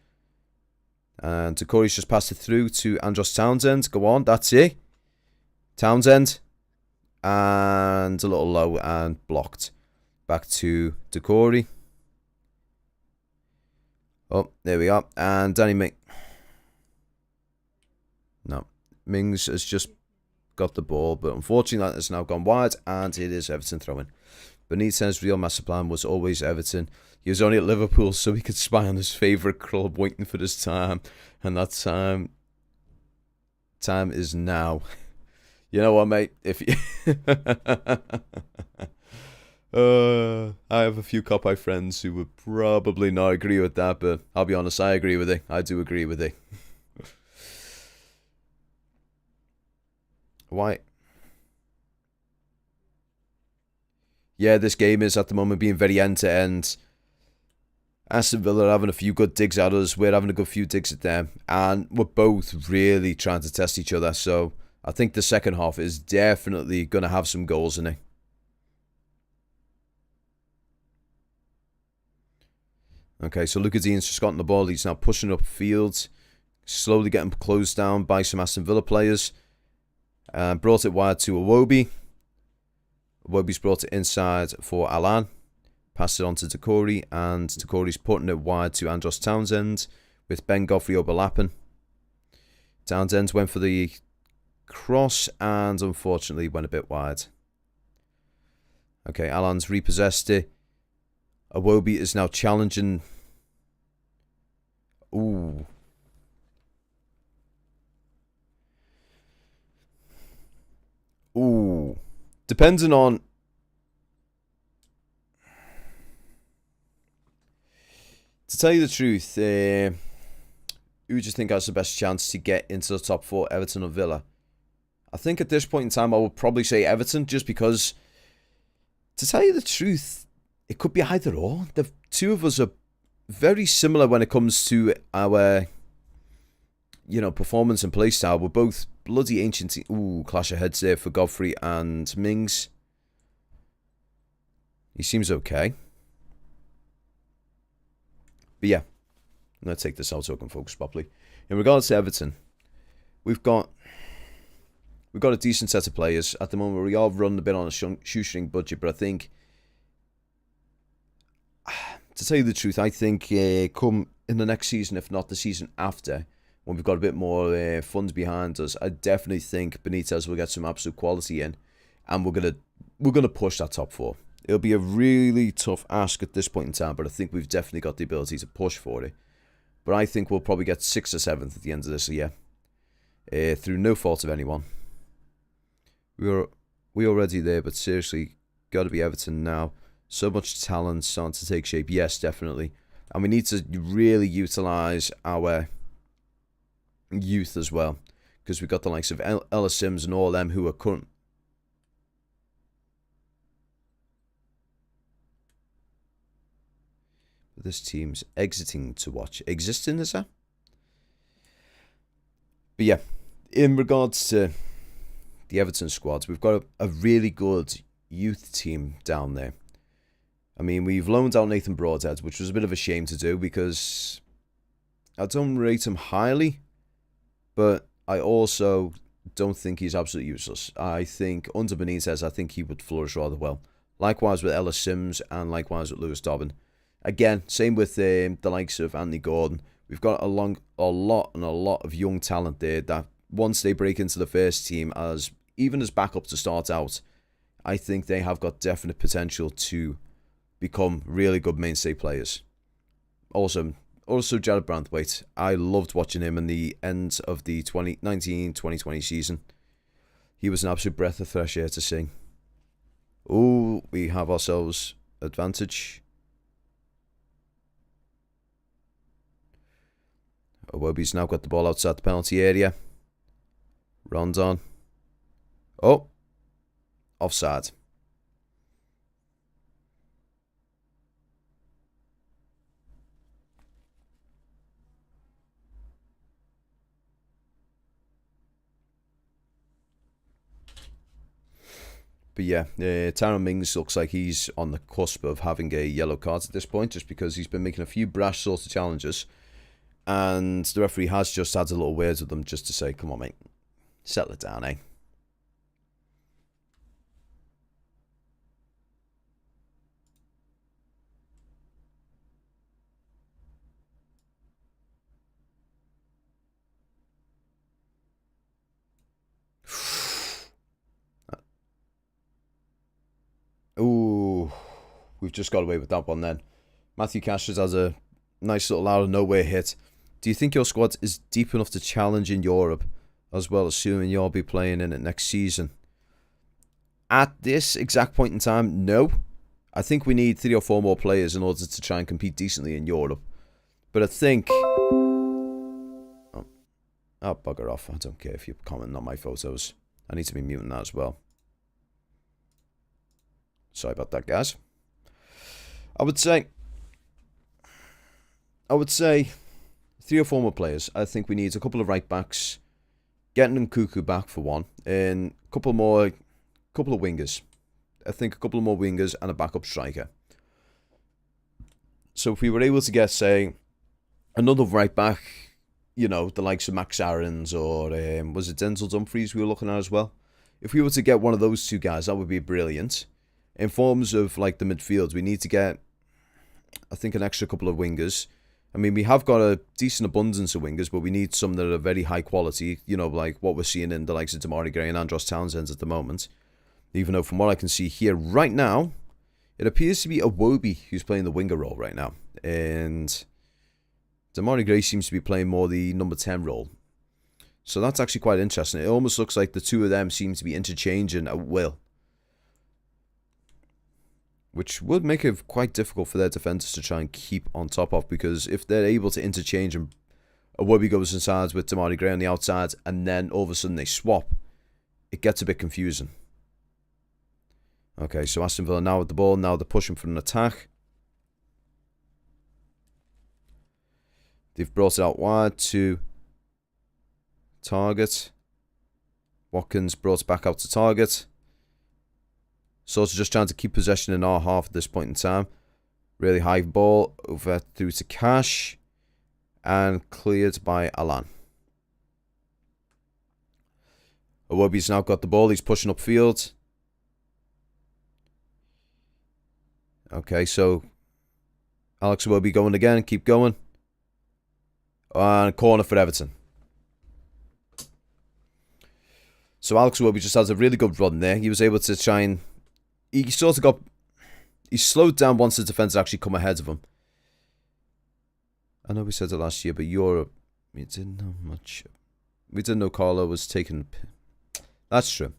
And Takori's just passed it through to Andros Townsend. Go on, that's it. Townsend. And a little low and blocked. Back to Takori. Oh, there we are. And Danny Ming. No. Mings has just got the ball, but unfortunately that has now gone wide, and it is Everton throwing. Benitez's real master plan was always Everton. He was only at Liverpool so he could spy on his favourite club, waiting for his time, and that time is now. You know what, mate? If you I have a few Coppite friends who would probably not agree with that, but I'll be honest, I agree with it. I do agree with it. Why? Yeah, this game is at the moment being very end-to-end. Aston Villa are having a few good digs at us. We're having a good few digs at them. And we're both really trying to test each other. So I think the second half is definitely going to have some goals in it. Okay, so Luka Dean's just gotten the ball. He's now pushing up field. Slowly getting closed down by some Aston Villa players. Brought it wide to Iwobi. Iwobi's brought it inside for Alan. Passed it on to Takori. And Takori's putting it wide to Andros Townsend. With Ben Godfrey overlapping. Townsend went for the cross. And unfortunately went a bit wide. Okay, Alan's repossessed it. Iwobi is now challenging. Ooh. Ooh. Depending on... To tell you the truth, who do you think has the best chance to get into the top four, Everton or Villa? I think at this point in time, I would probably say Everton, just because, to tell you the truth, it could be either or. The two of us are very similar when it comes to our, performance and play style. We're both bloody ancient. Ooh, clash of heads there for Godfrey and Mings. He seems okay. But yeah, I'm going to take this out so I can focus properly. In regards to Everton, we've got a decent set of players. At the moment, we are running a bit on a shoestring budget, but I think, to tell you the truth, I think come in the next season, if not the season after, when we've got a bit more funds behind us, I definitely think Benitez will get some absolute quality in, and we're gonna push that top four. It'll be a really tough ask at this point in time, but I think we've definitely got the ability to push for it. But I think we'll probably get 6th or 7th at the end of this year, through no fault of anyone. We're already there, but seriously, got to be Everton now. So much talent starting to take shape. Yes, definitely. And we need to really utilise our youth as well, because we've got the likes of Ellis Sims and all them who are current. This team's exiting to watch. Existing, is that? But yeah, in regards to the Everton squad, we've got a really good youth team down there. I mean, we've loaned out Nathan Broadhead, which was a bit of a shame to do because I don't rate him highly, but I also don't think he's absolutely useless. I think under Benitez, I think he would flourish rather well. Likewise with Ellis Sims and likewise with Lewis Dobbin. Again, same with the likes of Anthony Gordon. We've got a lot of young talent there that once they break into the first team even as backup to start out, I think they have got definite potential to become really good mainstay players. Also Jared Branthwaite. I loved watching him in the end of the 2019-2020 season. He was an absolute breath of fresh air to see. Oh, we have ourselves advantage. Iwobi's now got the ball outside the penalty area. Rondon. Oh. Offside. But yeah, Tyrone Mings looks like he's on the cusp of having a yellow card at this point, just because he's been making a few brash sorts of challenges. And the referee has just had a little words with them just to say, come on, mate, settle it down, eh? Ooh, we've just got away with that one then. Matthew Cash has a nice little out of nowhere hit. Do you think your squad is deep enough to challenge in Europe, as well, assuming you'll be playing in it next season? At this exact point in time, no. I think we need 3 or 4 more players in order to try and compete decently in Europe. But I think... Oh, bugger off. I don't care if you're commenting on my photos. I need to be muting that as well. Sorry about that, guys. I would say 3 or 4 more players. I think we need a couple of right backs, getting Nkuku back for one, and a couple of wingers. I think a couple of more wingers and a backup striker. So if we were able to get, say, another right back, you know, the likes of Max Aarons or was it Denzel Dumfries we were looking at as well? If we were to get one of those 2 guys, that would be brilliant. In forms of like the midfield, we need to get, I think, an extra couple of wingers. I mean, we have got a decent abundance of wingers, but we need some that are very high quality, you know, like what we're seeing in the likes of Damari Gray and Andros Townsend at the moment. Even though from what I can see here right now, it appears to be Iwobi who's playing the winger role right now. And Damari Gray seems to be playing more the number 10 role. So that's actually quite interesting. It almost looks like the 2 of them seem to be interchanging at will, which would make it quite difficult for their defenders to try and keep on top of, because if they're able to interchange and Iwobi goes inside with Damari Gray on the outside and then all of a sudden they swap, it gets a bit confusing. Okay, so Aston Villa now with the ball. Now they're pushing for an attack. They've brought it out wide to Target. Watkins brought it back out to Target. Sort of just trying to keep possession in our half at this point in time. Really high ball over through to Cash. And cleared by Alan. Iwobi's now got the ball. He's pushing upfield. Okay, so Alex Iwobi going again. Keep going. And corner for Everton. So Alex Iwobi just has a really good run there. He was able to try and... He sort of got... He slowed down once the defence actually come ahead of him. I know we said it last year, but Europe... We didn't know much. We didn't know Carlo was taking... That's true.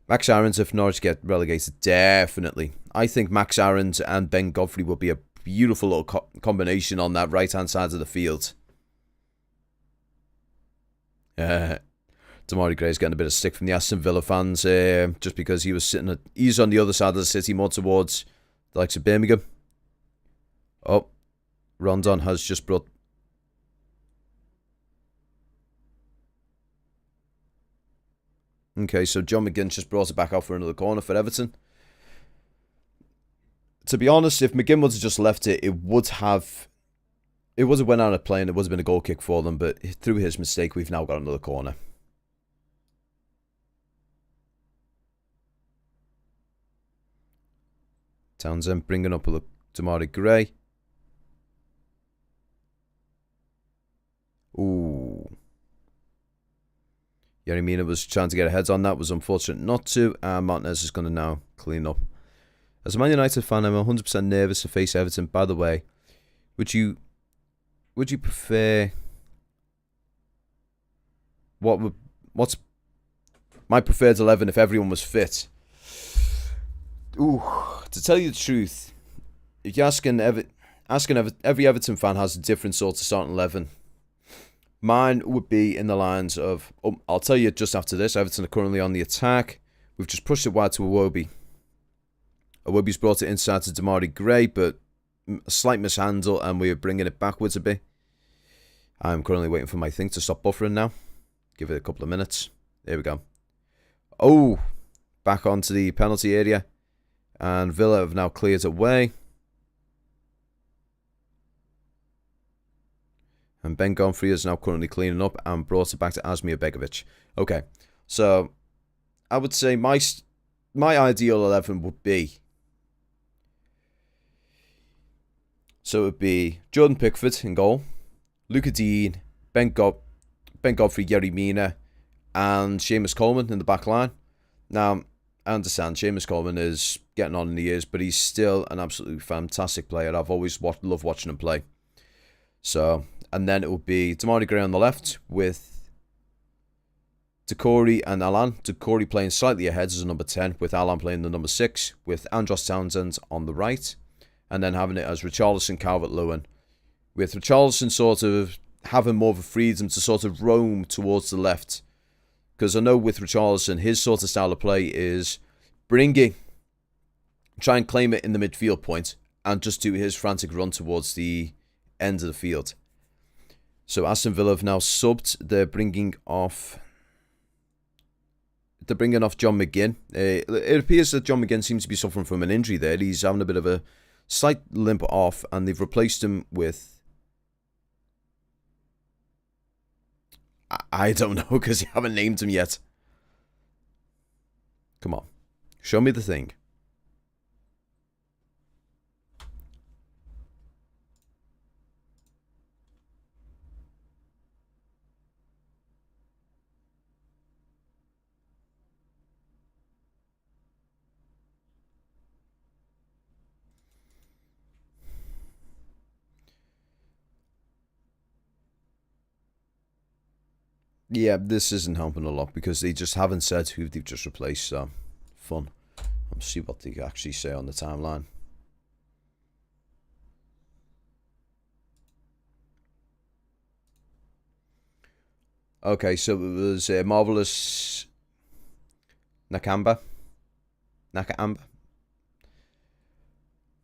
Max Aarons, if Norwich get relegated, definitely. I think Max Aarons and Ben Godfrey will be a beautiful little combination on that right-hand side of the field. Damari Gray's getting a bit of stick from the Aston Villa fans, just because he was sitting he's on the other side of the city, more towards the likes of Birmingham. Oh, Rondon has just brought... Okay, so John McGinn just brought it back out for another corner for Everton. To be honest, if McGinn would have just left it, it would have went out of play and it would have been a goal kick for them, but through his mistake, we've now got another corner. Townsend bringing up a look. Damari Gray. Ooh. Yerry Mina was trying to get ahead on that, was unfortunate not to, and Martinez is going to now clean up. As a Man United fan, I'm 100% nervous to face Everton. By the way, would you prefer... What's my preferred 11 if everyone was fit? Ooh, to tell you the truth, if you're asking every Everton fan has a different sort of starting 11. Mine would be in the lines of... I'll tell you just after this. Everton are currently on the attack. We've just pushed it wide to Iwobi. Iwobi's brought it inside to Damari Gray, but a slight mishandle, and we're bringing it backwards a bit. I'm currently waiting for my thing to stop buffering now. Give it a couple of minutes. There we go. Oh, back onto the penalty area. And Villa have now cleared away. And Ben Godfrey is now currently cleaning up and brought it back to Asmir Begovic. Okay, so I would say my ideal 11 would be... So it would be Jordan Pickford in goal, Luca Dean, Ben Godfrey, Yerry Mina, and Seamus Coleman in the back line. Now, I understand Seamus Coleman is getting on in the years, but he's still an absolutely fantastic player. I've always loved watching him play. So, and then it would be Damari Gray on the left with Decore and Alan. Decore playing slightly ahead as a number 10, with Alan playing the number 6, with Andros Townsend on the right, and then having it as Richarlison, Calvert-Lewin, with Richarlison sort of having more of a freedom to sort of roam towards the left. Because I know with Richarlison, his sort of style of play is try and claim it in the midfield point, and just do his frantic run towards the end of the field. So Aston Villa have now subbed. They're bringing off John McGinn. It appears that John McGinn seems to be suffering from an injury there. He's having a bit of a slight limp off, and they've replaced him with... I don't know, because you haven't named him yet. Come on. Show me the thing. Yeah, this isn't helping a lot because they just haven't said who they've just replaced, so fun. Let's see what they actually say on the timeline. Okay, so it was Marvelous Nakamba.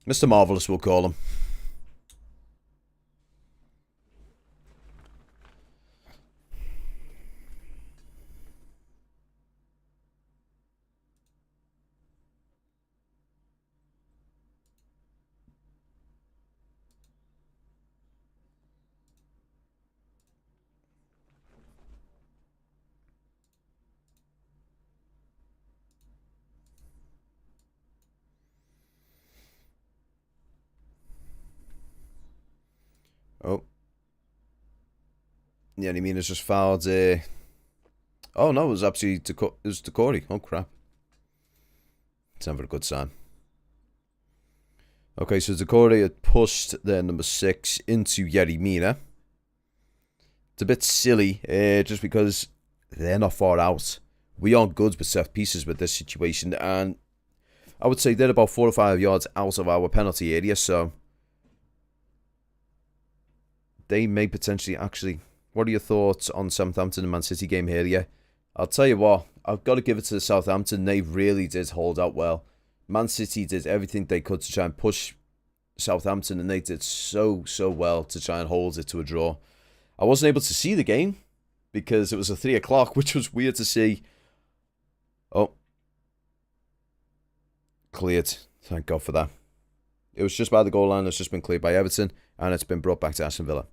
Mr. Marvelous, we'll call him. Oh. Yeah, I mean, it's just fouled Oh no, it was actually it was Decore. Oh crap. It's never a good sign. Okay, so Decore had pushed their number 6 into Yerimina. It's a bit silly, just because they're not far out. We aren't good with set pieces with this situation, and I would say they're about 4 or 5 yards out of our penalty area, so they may potentially actually... What are your thoughts on Southampton and Man City game here? Yeah, I'll tell you what, I've got to give it to Southampton. They really did hold out well. Man City did everything they could to try and push Southampton, and they did so well to try and hold it to a draw. I wasn't able to see the game because it was at 3 o'clock, which was weird to see. Oh. Cleared. Thank God for that. It was just by the goal line. It's just been cleared by Everton, and it's been brought back to Aston Villa.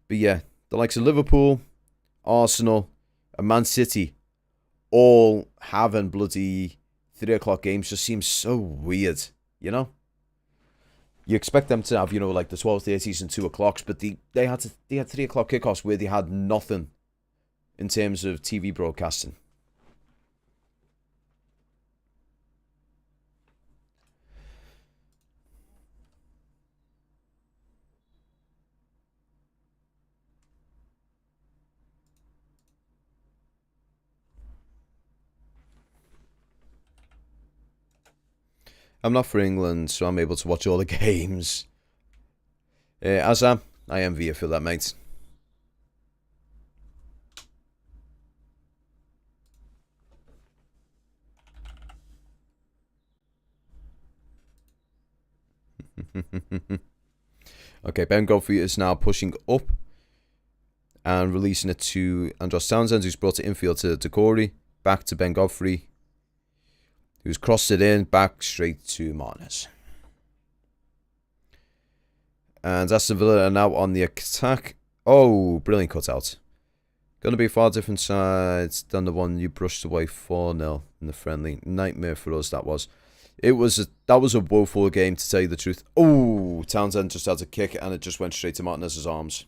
But yeah, the likes of Liverpool, Arsenal, and Man City all having bloody 3 o'clock games just seems so weird, you know? You expect them to have, like the 12:30s and 2 o'clocks, but they had 3 o'clock kickoffs where they had nothing in terms of TV broadcasting. I'm not for England, so I'm able to watch all the games. As I envy you for that, mate. Okay, Ben Godfrey is now pushing up and releasing it to Andros Townsend, who's brought it infield to Decore. Back to Ben Godfrey, who's crossed it in, back straight to Martinez. And Aston Villa are now on the attack. Oh, brilliant cutout. Going to be far different sides than the one you brushed away 4-0 in the friendly. Nightmare for us, that was. That was a woeful game, to tell you the truth. Oh, Townsend just had a kick and it just went straight to Martinez's arms.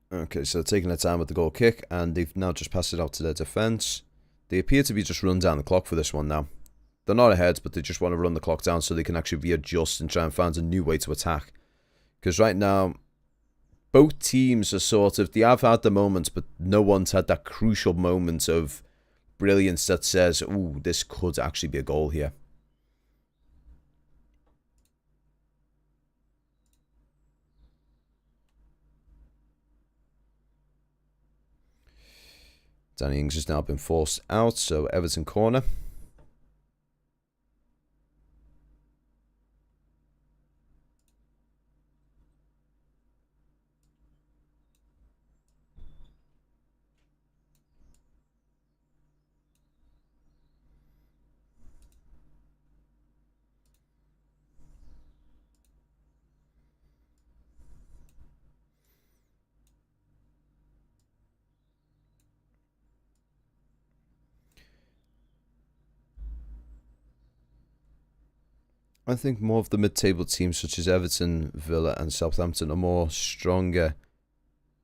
Okay, so taking their time with the goal kick, and they've now just passed it out to their defence. They appear to be just run down the clock for this one now. They're not ahead, but they just want to run the clock down so they can actually readjust and try and find a new way to attack. Because right now, both teams are sort of... They have had the moments, but no one's had that crucial moment of brilliance that says, ooh, this could actually be a goal here. Danny Ings has now been forced out, so Everton corner. I think more of the mid-table teams such as Everton, Villa and Southampton are more stronger.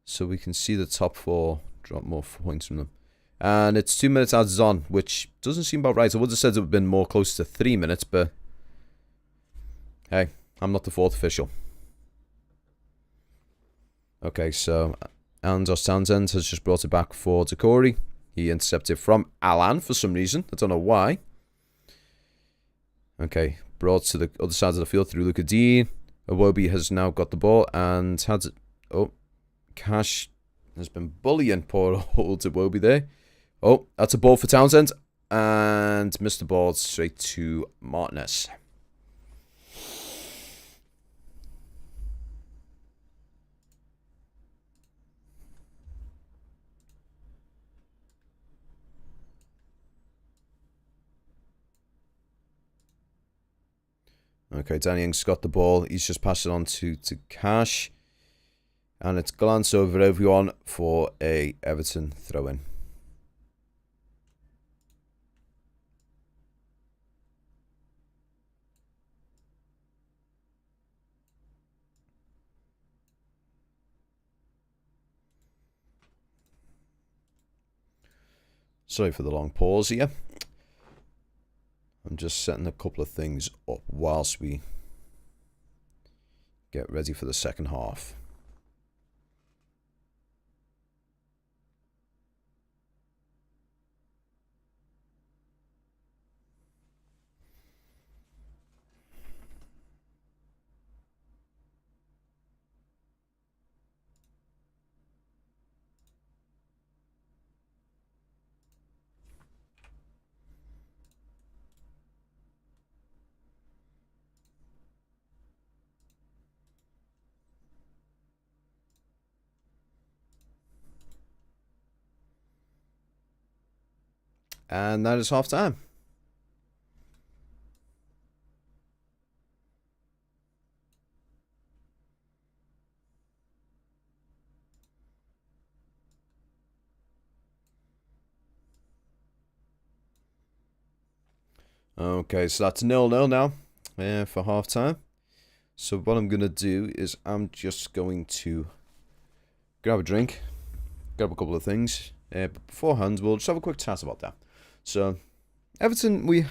So we can see the top 4 drop more points from them. And it's 2 minutes adds on, which doesn't seem about right. I would have said it would have been more close to 3 minutes, but hey, I'm not the 4th official. Okay, so Andros Townsend has just brought it back for Decore. He intercepted from Alan for some reason. I don't know why. Okay, brought to the other side of the field through Luca Dean. Iwobi has now got the ball and had it. Oh, Cash has been bullying poor old Iwobi there. Oh, that's a ball for Townsend. And missed the ball straight to Martinez. Okay, Danny Ings got the ball. He's just passed it on to Cash. And it's glanced over everyone for a Everton throw-in. Sorry for the long pause here. I'm just setting a couple of things up whilst we get ready for the second half. And that is half time. Okay, so that's 0-0 now for half time. So what I'm going to do is I'm just going to grab a drink, grab a couple of things. But beforehand, we'll just have a quick chat about that. So, Everton, it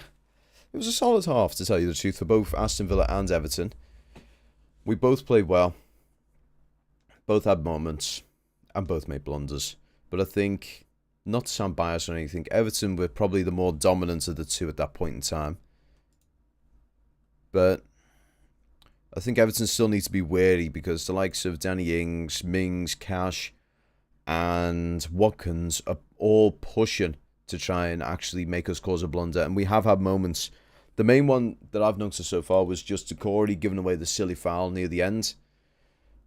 was a solid half, to tell you the truth, for both Aston Villa and Everton. We both played well, both had moments, and both made blunders. But I think, not to sound biased or anything, Everton were probably the more dominant of the two at that point in time. But I think Everton still need to be wary, because the likes of Danny Ings, Mings, Cash, and Watkins are all pushing to try and actually make us cause a blunder. And we have had moments. The main one that I've noticed so far was just Corey giving away the silly foul near the end.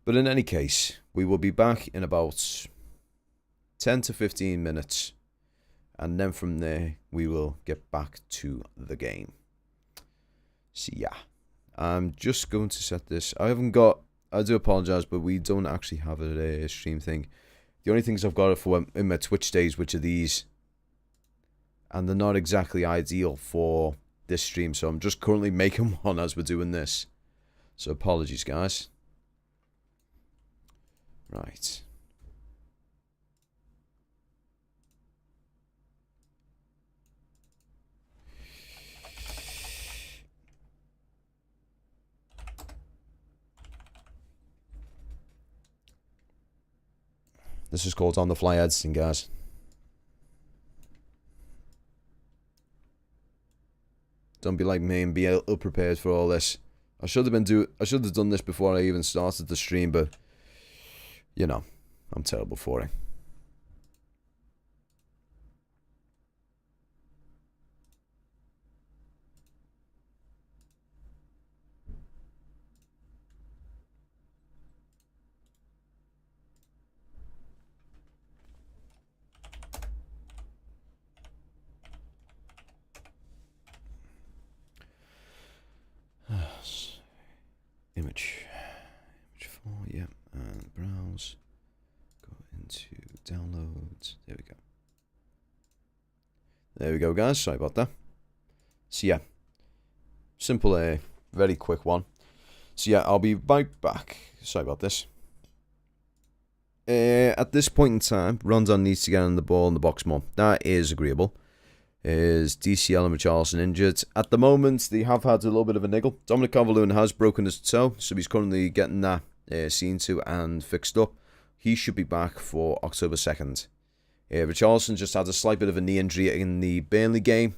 But in any case, we will be back in about 10 to 15 minutes. And then from there, we will get back to the game. So yeah, I'm just going to set this. I do apologize, but we don't actually have a stream thing. The only things I've got for in my Twitch days, which are these. And they're not exactly ideal for this stream. So I'm just currently making one as we're doing this. So apologies, guys. Right. This is called on the fly editing, guys. Don't be like me and be ill prepared for all this. I should have done this before I even started the stream, but you know, I'm terrible for it. Image 4, yeah, and browse, go into downloads, there we go guys, sorry about that. So yeah, simple, very quick one. So yeah, I'll be right back, sorry about this. At this point in time, Rondon needs to get on the ball in the box more, that is agreeable. Is DCL and Richarlison injured? At the moment, they have had a little bit of a niggle. Dominic Calvert-Lewin has broken his toe, so he's currently getting that seen to and fixed up. He should be back for October 2nd. Richarlison just had a slight bit of a knee injury in the Burnley game,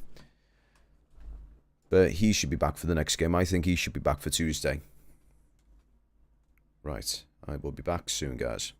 but he should be back for the next game. I think he should be back for Tuesday. Right, I will be back soon, guys.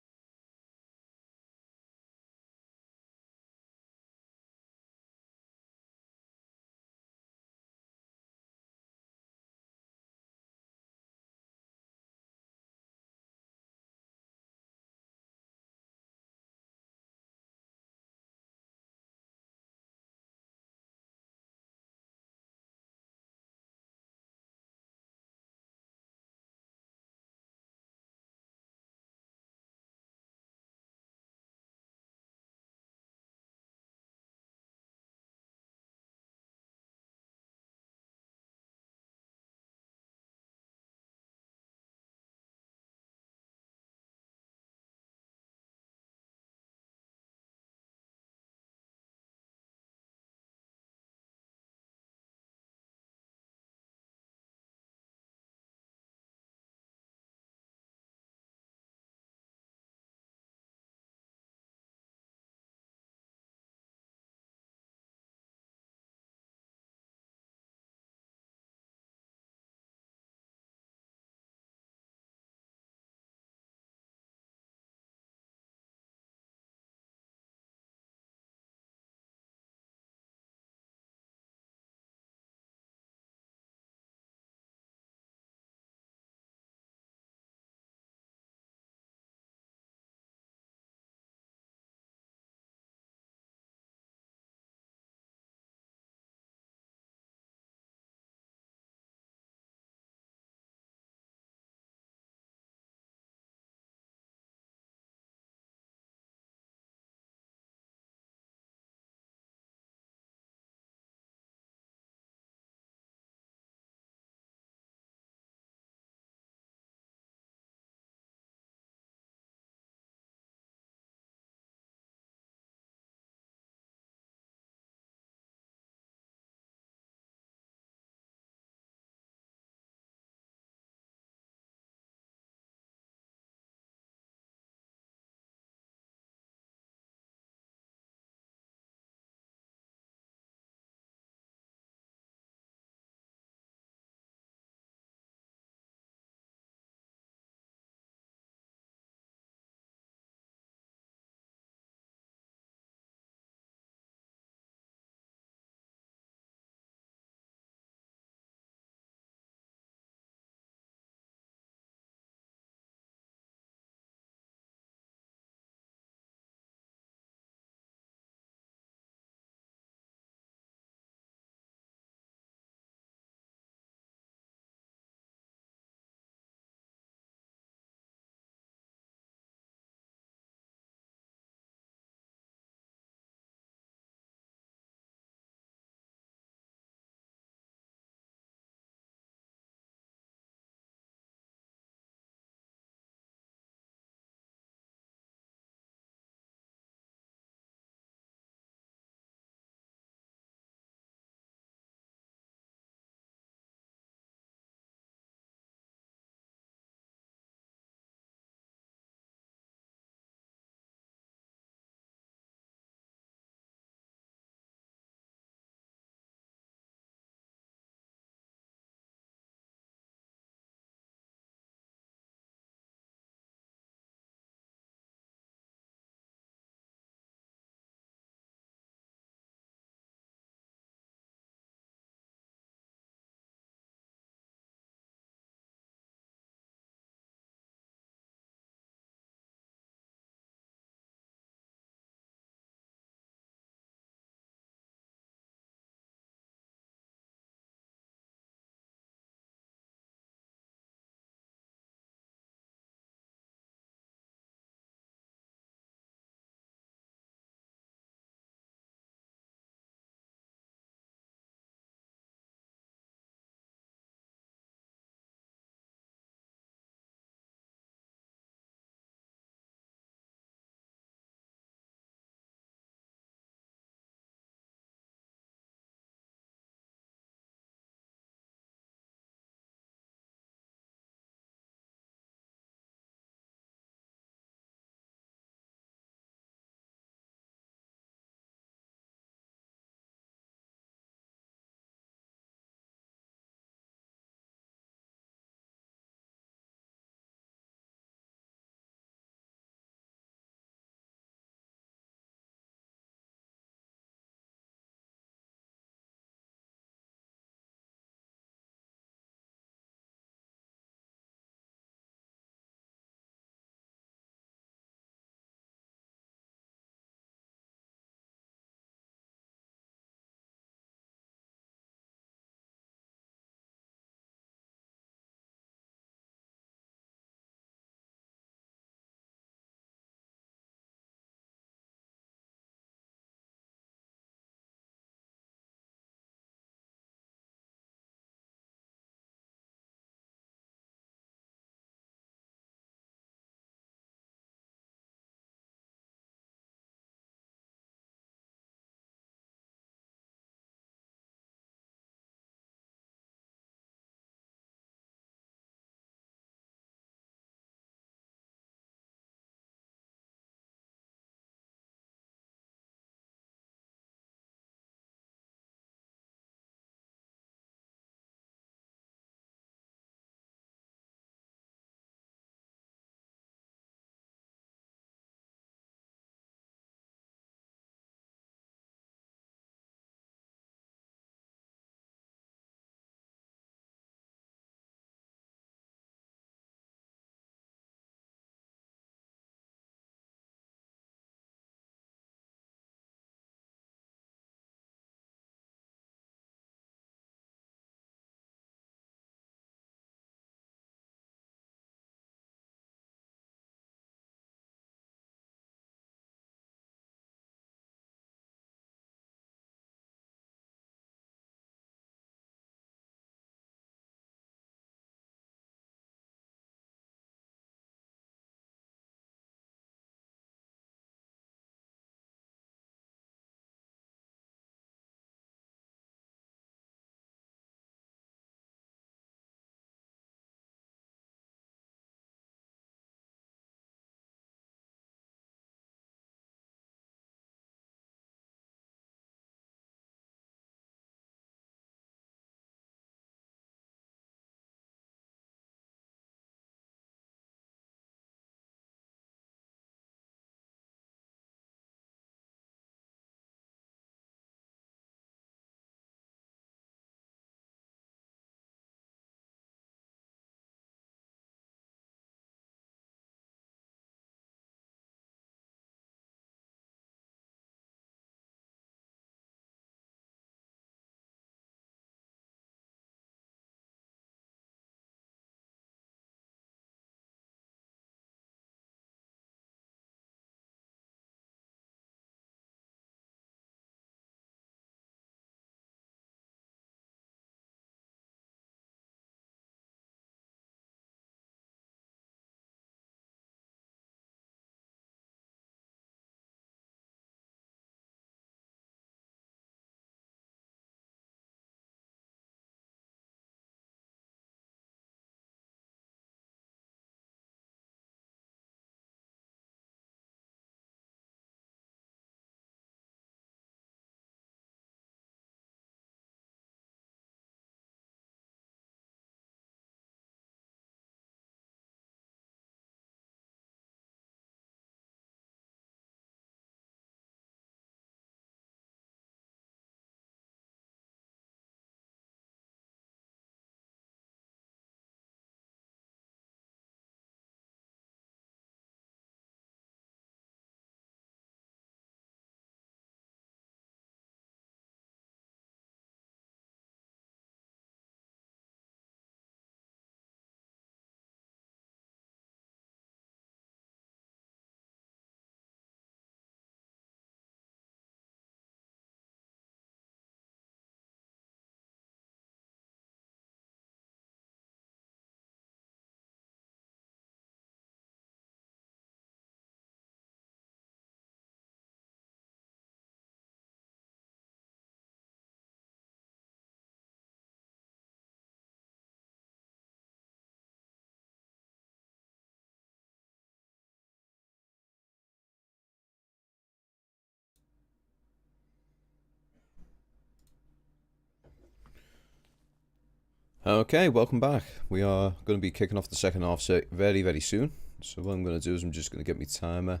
Okay, welcome back. We are going to be kicking off the second half very, very soon. So what I'm going to do is I'm just going to get my timer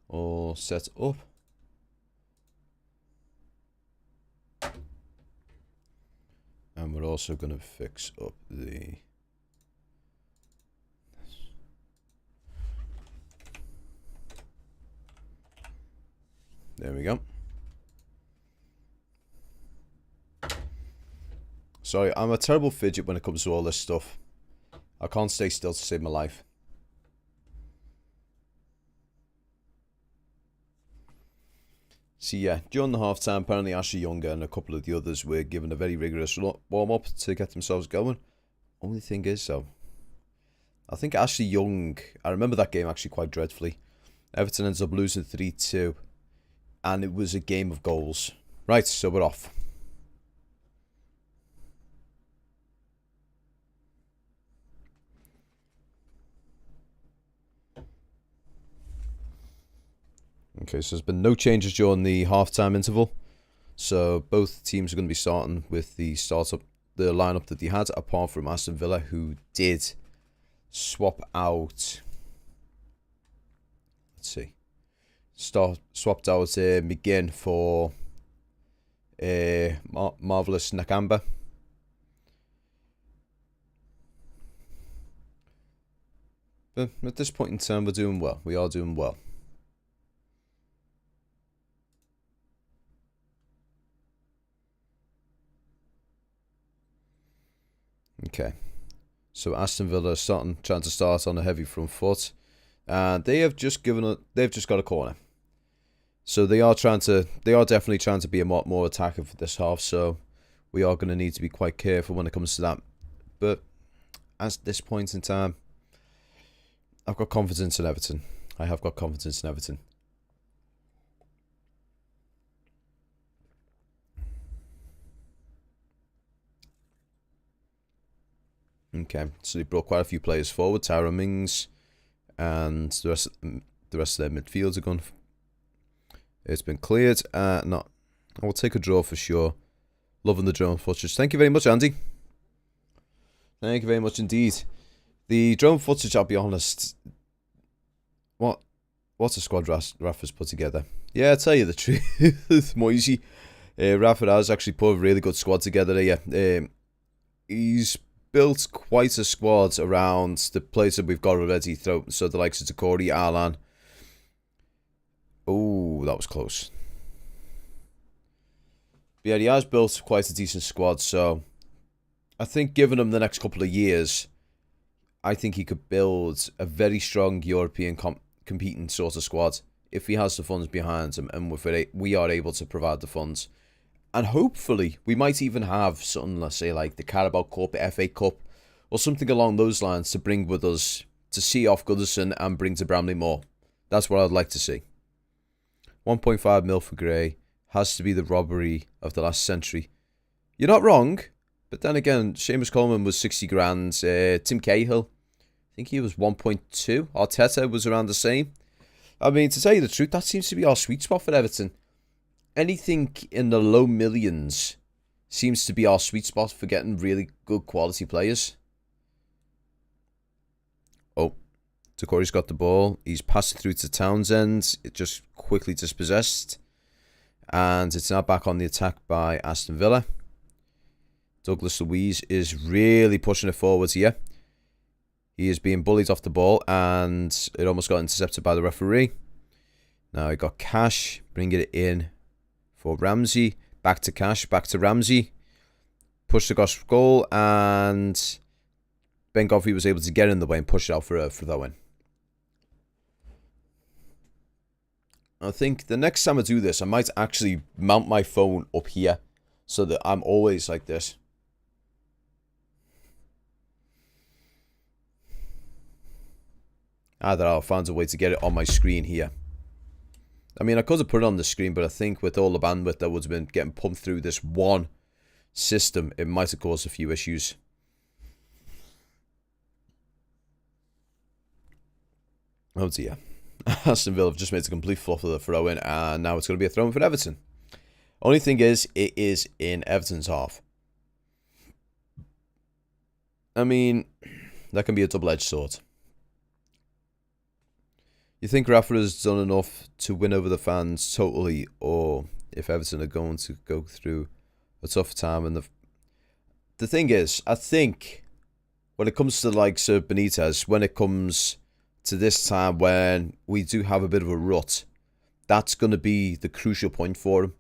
all set up. And we're also going to fix up the... There we go. Sorry, I'm a terrible fidget when it comes to all this stuff. I can't stay still to save my life. So yeah, during the half-time, apparently Ashley Younger and a couple of the others were given a very rigorous warm-up to get themselves going. Only thing is, though, I think Ashley Young, I remember that game actually quite dreadfully. Everton ends up losing 3-2, and it was a game of goals. Right, so we're off. Okay, so there's been no changes during the half-time interval. So both teams are going to be starting with the lineup that they had, apart from Aston Villa, who did swap out. Let's see. Swapped out McGinn for Marvelous Nakamba. But at this point in time, we're doing well. We are doing well. Okay, so Aston Villa are trying to start on a heavy front foot, and they've just got a corner. So they are definitely trying to be a lot more attacking for this half. So we are going to need to be quite careful when it comes to that. But at this point in time, I've got confidence in Everton. I have got confidence in Everton. Okay, so they brought quite a few players forward. Tyrone Mings and the rest of their midfields are gone. It's been cleared. No, I will take a draw for sure. Loving the drone footage. Thank you very much, Andy. Thank you very much indeed. The drone footage, I'll be honest. What's a squad Rafa's put together? Yeah, I'll tell you the truth, Moisey. Rafa has actually put a really good squad together here. He's built quite a squad around the players that we've got already. So the likes of Takori, Alan. Oh, that was close. But yeah, he has built quite a decent squad. So I think given him the next couple of years, I think he could build a very strong European competing sort of squad if he has the funds behind him and we are able to provide the funds. And hopefully, we might even have something, let's say, like the Carabao Cup, FA Cup, or something along those lines to bring with us to see off Goodison and bring to Bramley Moore. That's what I'd like to see. 1.5 mil for Gray has to be the robbery of the last century. You're not wrong, but then again, Seamus Coleman was 60 grand. Tim Cahill, I think he was 1.2. Arteta was around the same. I mean, to tell you the truth, that seems to be our sweet spot for Everton. Anything in the low millions seems to be our sweet spot for getting really good quality players. Oh, Takori's got the ball. He's passed it through to Townsend. It just quickly dispossessed. And it's now back on the attack by Aston Villa. Douglas Luiz is really pushing it forwards here. He is being bullied off the ball and it almost got intercepted by the referee. Now he got Cash, bringing it in for Ramsey. Back to Cash, back to Ramsey. Pushed across goal and Ben Godfrey was able to get in the way and push it out for a throw-in. I think the next time I do this, I might actually mount my phone up here so that I'm always like this. Either I'll find a way to get it on my screen here. I mean, I could have put it on the screen, but I think with all the bandwidth that would have been getting pumped through this one system, it might have caused a few issues. Oh dear. Aston Villa have just made a complete fluff of the throw-in, and now it's going to be a throw-in for Everton. Only thing is, it is in Everton's half. I mean, that can be a double-edged sword. You think Rafa has done enough to win over the fans totally, or if Everton are going to go through a tough time? And the thing is, I think when it comes to the likes of Benitez, when it comes to this time when we do have a bit of a rut, that's going to be the crucial point for him.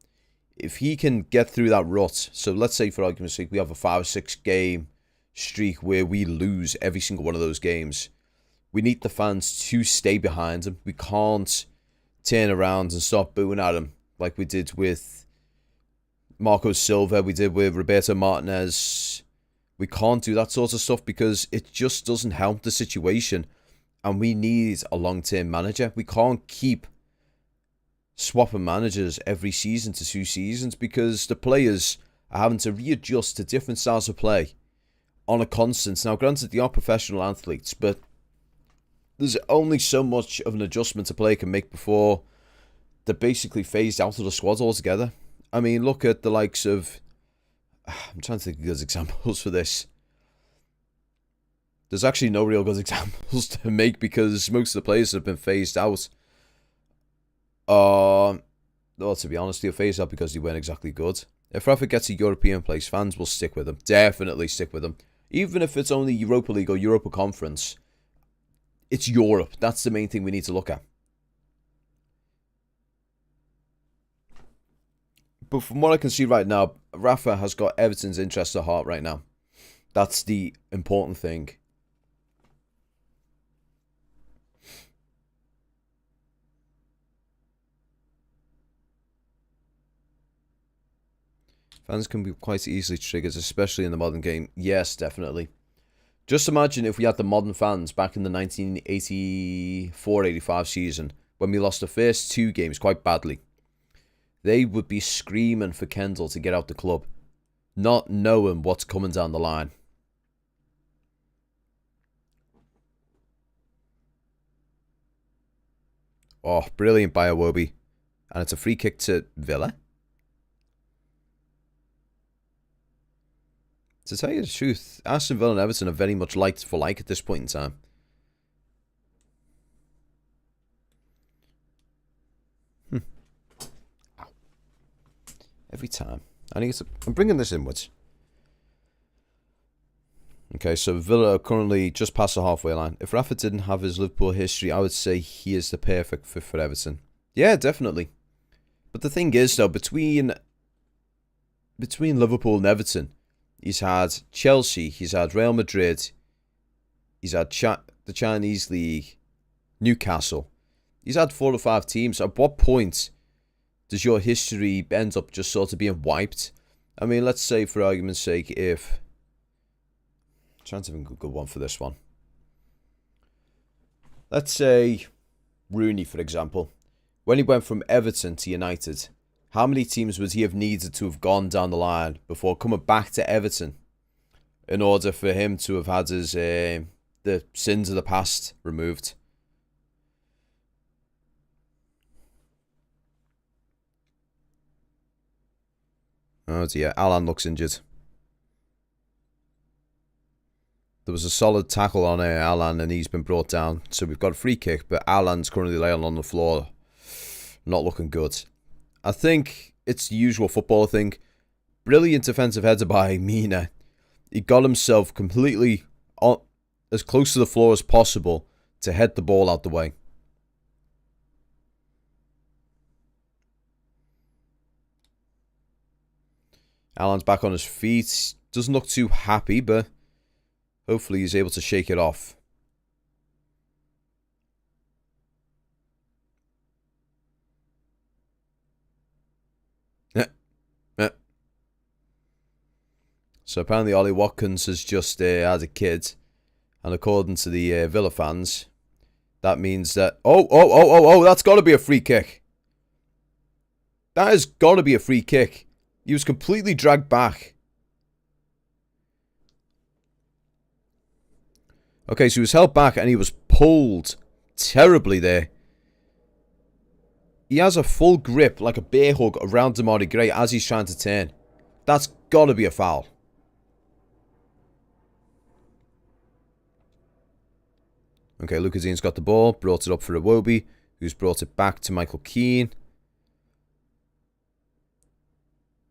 If he can get through that rut, so let's say for argument's sake we have a 5 or 6 game streak where we lose every single one of those games, we need the fans to stay behind him. We can't turn around and start booing at him like we did with Marco Silva, we did with Roberto Martinez. We can't do that sort of stuff because it just doesn't help the situation. And we need a long-term manager. We can't keep swapping managers every season to 2 seasons because the players are having to readjust to different styles of play on a constant. Now, granted, they are professional athletes, but there's only so much of an adjustment a player can make before they're basically phased out of the squad altogether. I mean, look at the likes of... I'm trying to think of good examples for this. There's actually no real good examples to make because most of the players have been phased out. Well, to be honest, they're phased out because they weren't exactly good. If Rafa gets a European place, fans will stick with him. Definitely stick with him. Even if it's only Europa League or Europa Conference. It's Europe. That's the main thing we need to look at. But from what I can see right now, Rafa has got Everton's interest at heart right now. That's the important thing. Fans can be quite easily triggered, especially in the modern game. Yes, definitely. Just imagine if we had the modern fans back in the 1984-85 season, when we lost the first 2 games quite badly. They would be screaming for Kendall to get out the club, not knowing what's coming down the line. Oh, brilliant by Iwobi. And it's a free kick to Villa. To tell you the truth, Aston Villa and Everton are very much like for like at this point in time. Ow. Every time. I'm bringing this inwards. Okay, so Villa are currently just past the halfway line. If Rafa didn't have his Liverpool history, I would say he is the perfect fit for Everton. Yeah, definitely. But the thing is, though, between Liverpool and Everton, he's had Chelsea, he's had Real Madrid, he's had the Chinese League, Newcastle. He's had 4 or 5 teams. At what point does your history end up just sort of being wiped? I mean, let's say, for argument's sake, if... I'm trying to think of a good one for this one. Let's say Rooney, for example. When he went from Everton to United, how many teams would he have needed to have gone down the line before coming back to Everton in order for him to have had his the sins of the past removed? Oh dear, Alan looks injured. There was a solid tackle on Alan and he's been brought down. So we've got a free kick, but Alan's currently laying on the floor. Not looking good. I think it's the usual footballer thing. Brilliant defensive header by Mina. He got himself completely as close to the floor as possible to head the ball out the way. Alan's back on his feet. Doesn't look too happy, but hopefully he's able to shake it off. So apparently Ollie Watkins has just had a kid. And according to the Villa fans, that means that... Oh, that's got to be a free kick. That has got to be a free kick. He was completely dragged back. Okay, so he was held back and he was pulled terribly there. He has a full grip, like a bear hug, around Damari Gray as he's trying to turn. That's got to be a foul. Okay, Lucasina's got the ball. Brought it up for Iwobi, who's brought it back to Michael Keane.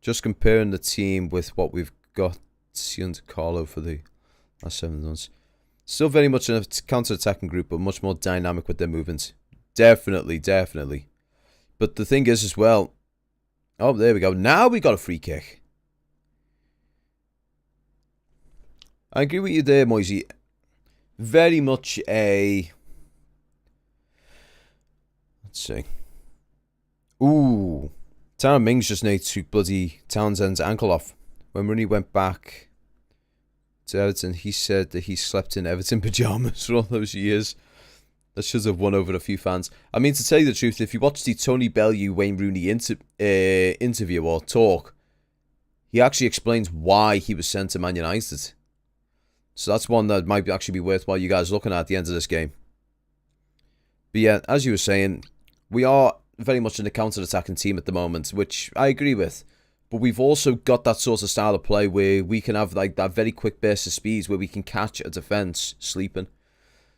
Just comparing the team with what we've got under Carlo for the last 7 months. Still very much a counter-attacking group, but much more dynamic with their movements. Definitely, definitely. But the thing is as well... Oh, there we go. Now we got a free kick. I agree with you there, Moisey. Very much a... Let's see. Ooh. Tara Mings just took bloody Townsend's ankle off. When Rooney went back to Everton, he said that he slept in Everton pyjamas for all those years. That should have won over a few fans. I mean, to tell you the truth, if you watch the Tony Bellew, Wayne Rooney interview or talk, he actually explains why he was sent to Man United. So that's one that might actually be worthwhile you guys looking at the end of this game. But yeah, as you were saying, we are very much in a counter-attacking team at the moment, which I agree with. But we've also got that sort of style of play where we can have like that very quick burst of speeds where we can catch a defence sleeping.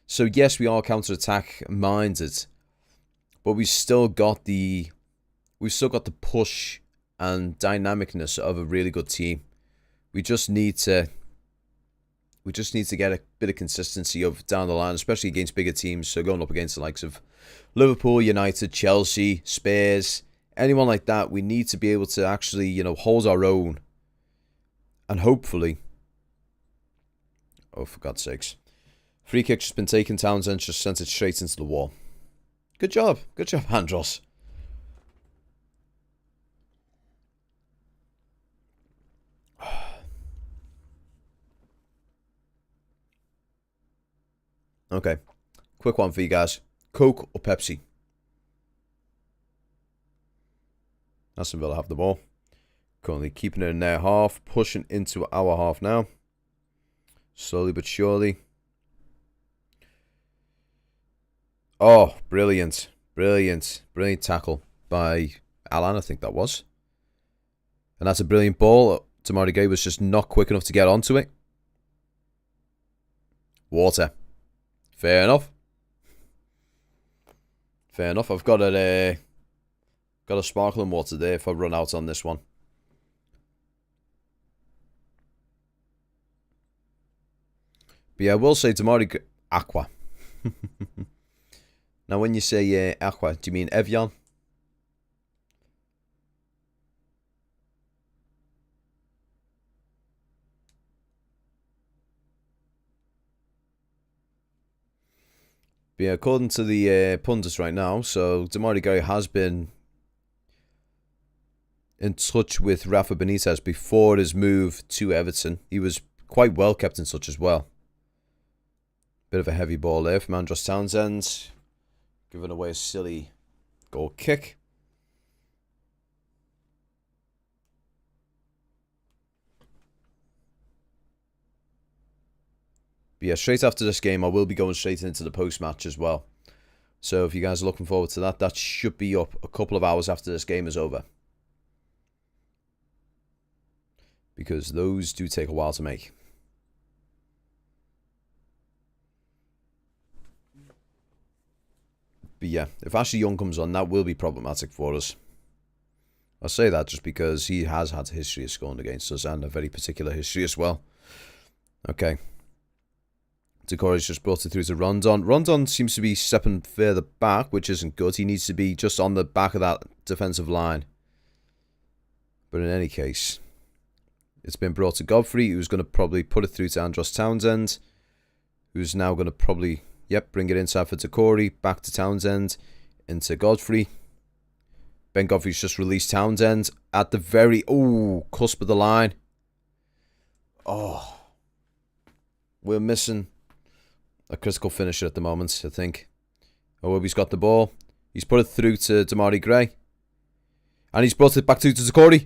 So yes, we are counter-attack minded, but we've still got the push and dynamicness of a really good team. We just need to get a bit of consistency of down the line, especially against bigger teams. So going up against the likes of Liverpool, United, Chelsea, Spurs, anyone like that, we need to be able to actually, hold our own. And hopefully... Oh, for God's sakes. Free kick just been taken. Townsend just sent it straight into the wall. Good job. Good job, Andros. Okay. Quick one for you guys. Coke or Pepsi? Aston Villa have the ball. Currently keeping it in their half. Pushing into our half now. Slowly but surely. Oh, brilliant. Brilliant. Brilliant tackle by Alan, I think that was. And that's a brilliant ball. Tamari Gay was just not quick enough to get onto it. Water. Fair enough. Fair enough. I've got a sparkling water there if I run out on this one. But yeah, I will say Tamari Aqua. Now, when you say Aqua, do you mean Evian? But yeah, according to the pundits right now, so Damari Gray has been in touch with Rafa Benitez before his move to Everton. He was quite well kept in touch as well. Bit of a heavy ball there from Andros Townsend. Giving away a silly goal kick. But yeah, straight after this game, I will be going straight into the post-match as well. So if you guys are looking forward to that, that should be up a couple of hours after this game is over. Because those do take a while to make. But yeah, if Ashley Young comes on, that will be problematic for us. I say that just because he has had a history of scoring against us and a very particular history as well. Okay. Decore's just brought it through to Rondon. Rondon seems to be stepping further back, which isn't good. He needs to be just on the back of that defensive line. But in any case, it's been brought to Godfrey, who's going to probably put it through to Andros Townsend, who's now going to probably... Yep, bring it inside for Decore, back to Townsend, into Godfrey. Ben Godfrey's just released Townsend at the very, cusp of the line. Oh, we're missing a critical finisher at the moment, I think. He's got the ball. He's put it through to Damari Gray. And he's brought it back to Decore.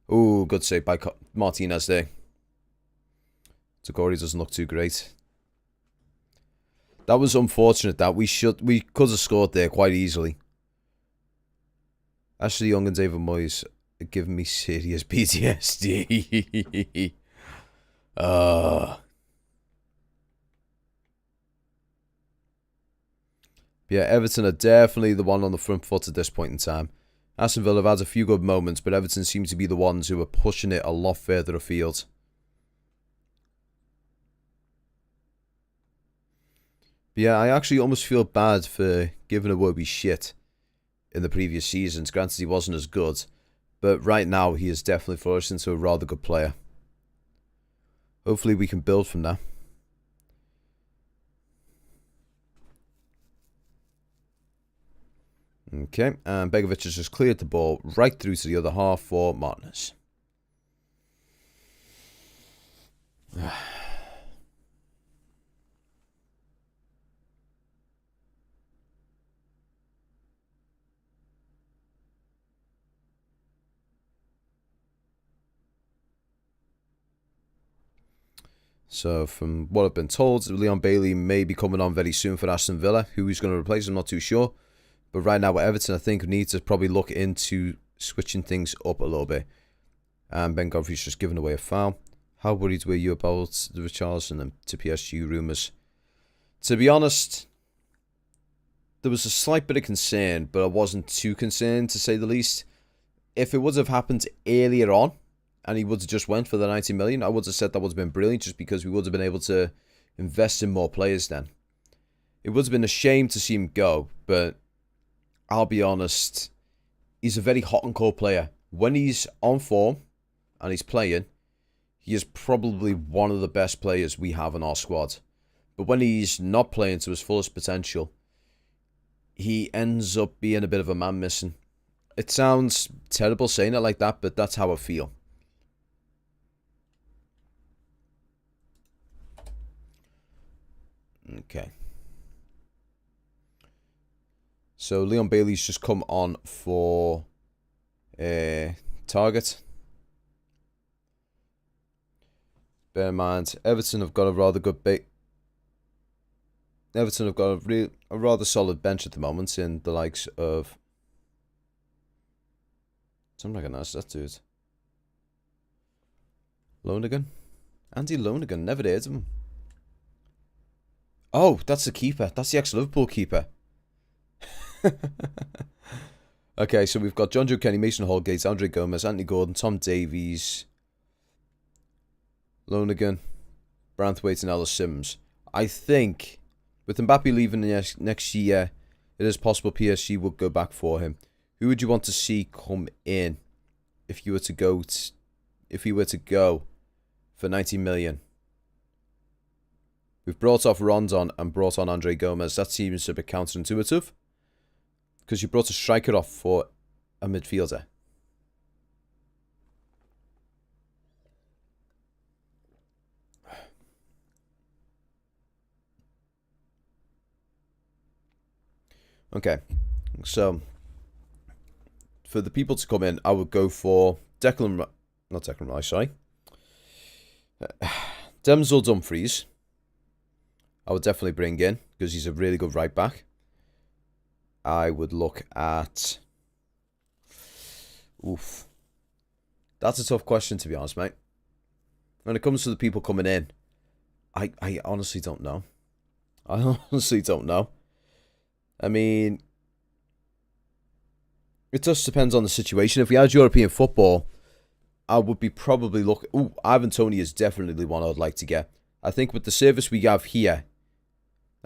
Oh, good save by Martinez there. Decore doesn't look too great. That was unfortunate. That we could have scored there quite easily. Ashley Young and David Moyes are giving me serious PTSD. But yeah, Everton are definitely the one on the front foot at this point in time. Aston Villa have had a few good moments, but Everton seem to be the ones who are pushing it a lot further afield. But yeah, I actually almost feel bad for giving Iwobi shit in the previous seasons. Granted, he wasn't as good, but right now he is definitely flourished into a rather good player. Hopefully we can build from that. Okay, and Begovic has just cleared the ball right through to the other half for Martinez. So, from what I've been told, Leon Bailey may be coming on very soon for Aston Villa. Who he's going to replace, I'm not too sure. But right now, with Everton, I think needs to probably look into switching things up a little bit. And Ben Godfrey's just given away a foul. How worried were you about the Richarlison and to PSG rumours? To be honest, there was a slight bit of concern, but I wasn't too concerned, to say the least. If it would have happened earlier on, and he would have just went for the 90 million, I would have said that would have been brilliant, just because we would have been able to invest in more players then. It would have been a shame to see him go, but I'll be honest, he's a very hot and cold player. When he's on form and he's playing, he is probably one of the best players we have in our squad. But when he's not playing to his fullest potential, he ends up being a bit of a man missing. It sounds terrible saying it like that, but that's how I feel. Okay. So Leon Bailey's just come on for target. Bear in mind, Everton have got a rather good Everton have got a rather solid bench at the moment in the likes of. Don't recognise that dude. Lonergan? Andy Lonergan, never heard of him. Oh, that's the keeper. That's the ex-Liverpool keeper. Okay, so we've got John Joe Kenny, Mason Holgate, Andre Gomez, Anthony Gordon, Tom Davies, Lonergan, Branthwaite and Ellis Sims. I think with Mbappe leaving next year, it is possible PSG would go back for him. Who would you want to see come in if you were to go if he were to go for 90 million? We've brought off Rondon and brought on Andre Gomez. That seems a bit counterintuitive, because you brought a striker off for a midfielder. Okay, so for the people to come in, I would go for Denzel Dumfries. I would definitely bring in, because he's a really good right back. I would look at. Oof. That's a tough question, to be honest, mate. When it comes to the people coming in, I honestly don't know. I honestly don't know. I mean, it just depends on the situation. If we had European football, I would be probably looking. Ooh, Ivan Toney is definitely the one I would like to get. I think with the service we have here,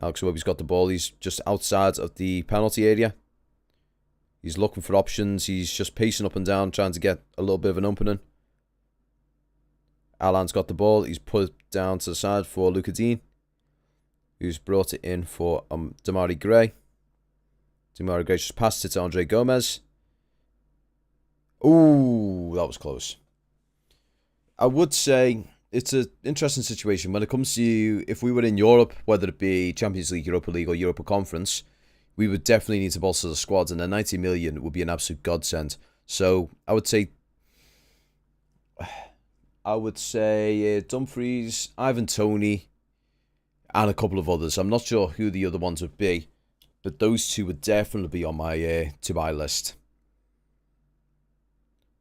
Alex Iwobi's got the ball. He's just outside of the penalty area. He's looking for options. He's just pacing up and down, trying to get a little bit of an opening. Alan's got the ball. He's put it down to the side for Luca Dean, who's brought it in for Damari Gray. Damari Gray just passed it to Andre Gomez. Ooh, that was close. I would say it's an interesting situation when it comes to, if we were in Europe, whether it be Champions League, Europa League, or Europa Conference, we would definitely need to bolster the squads, and the 90 million would be an absolute godsend. So I would say Dumfries, Ivan Toney, and a couple of others. I'm not sure who the other ones would be, but those two would definitely be on my to-buy list.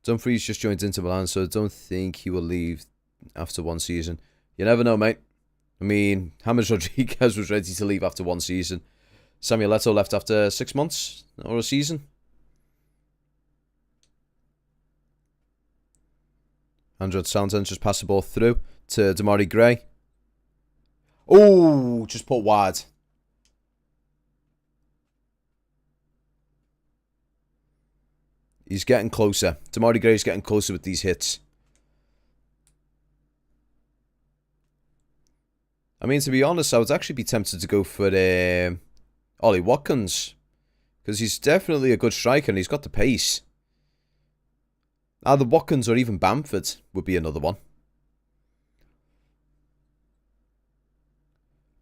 Dumfries just joined Inter Milan, so I don't think he will leave after one season. You never know, mate. I mean, James Rodriguez was ready to leave after one season. Samuel Eto'o left after 6 months or a season. Andrew Townsend just passed the ball through to Demarai Gray. Oh, just put wide. He's getting closer. Demarai Gray's getting closer with these hits. I mean, to be honest, I would actually be tempted to go for Ollie Watkins. Because he's definitely a good striker and he's got the pace. Either Watkins or even Bamford would be another one.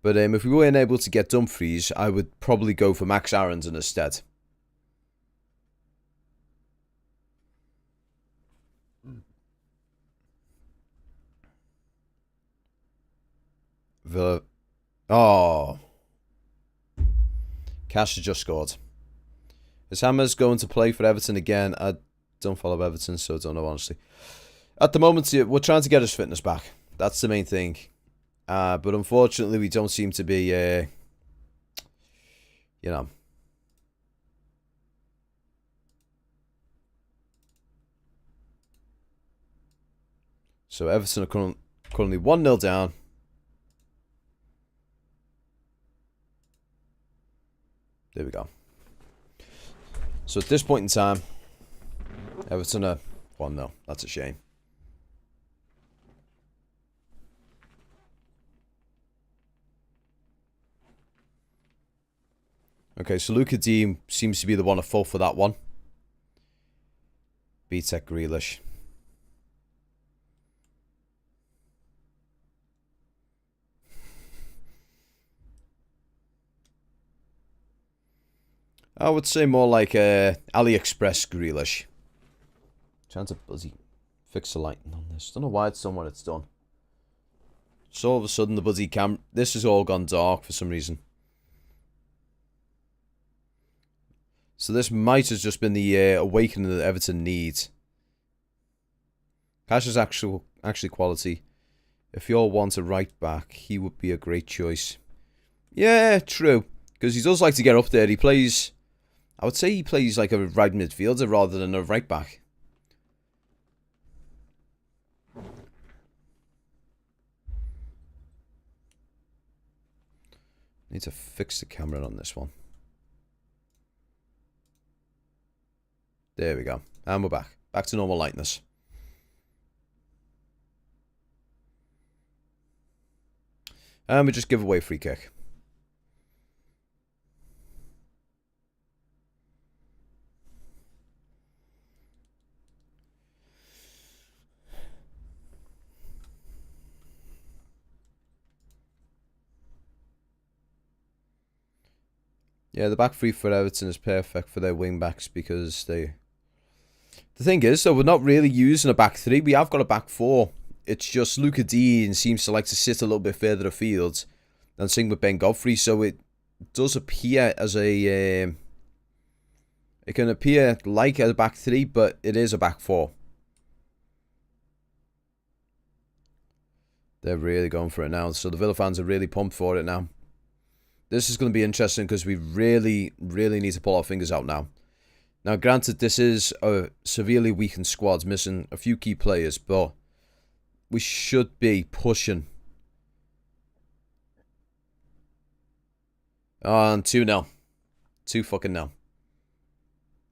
But if we weren't able to get Dumfries, I would probably go for Max Aarons instead. Oh. Cash has just scored. Is Hammers going to play for Everton again? I don't follow Everton, so I don't know, honestly. At the moment, we're trying to get his fitness back. That's the main thing. But unfortunately, we don't seem to be, you know. So Everton are currently 1-0 down. There we go. So at this point in time, Everton are 1-0. That's a shame. Okay, so Luka Dean seems to be the one at fault for that one. B-Tech Grealish. I would say more like AliExpress Grealish. Trying to buzzy fix the lighting on this. Don't know why it's done what it's done. So all of a sudden the buzzy cam. This has all gone dark for some reason. So this might have just been the awakening that Everton needs. Cash is actually quality. If you all want a right back, he would be a great choice. Yeah, true. Because he does like to get up there. He plays... I would say he plays like a right midfielder rather than a right back. Need to fix the camera on this one. There we go. And we're back. Back to normal lightness. And we just give away a free kick. Yeah, the back three for Everton is perfect for their wing backs because they... The thing is, though, we're not really using a back three. We have got a back four. It's just Luka Dean seems to like to sit a little bit further afield than sing with Ben Godfrey. So it does appear as a... it can appear like a back three, but it is a back four. They're really going for it now. So the Villa fans are really pumped for it now. This is going to be interesting because we really, really need to pull our fingers out now. Now, granted, this is a severely weakened squad, missing a few key players, but we should be pushing. Oh, and 2-0. 2-0.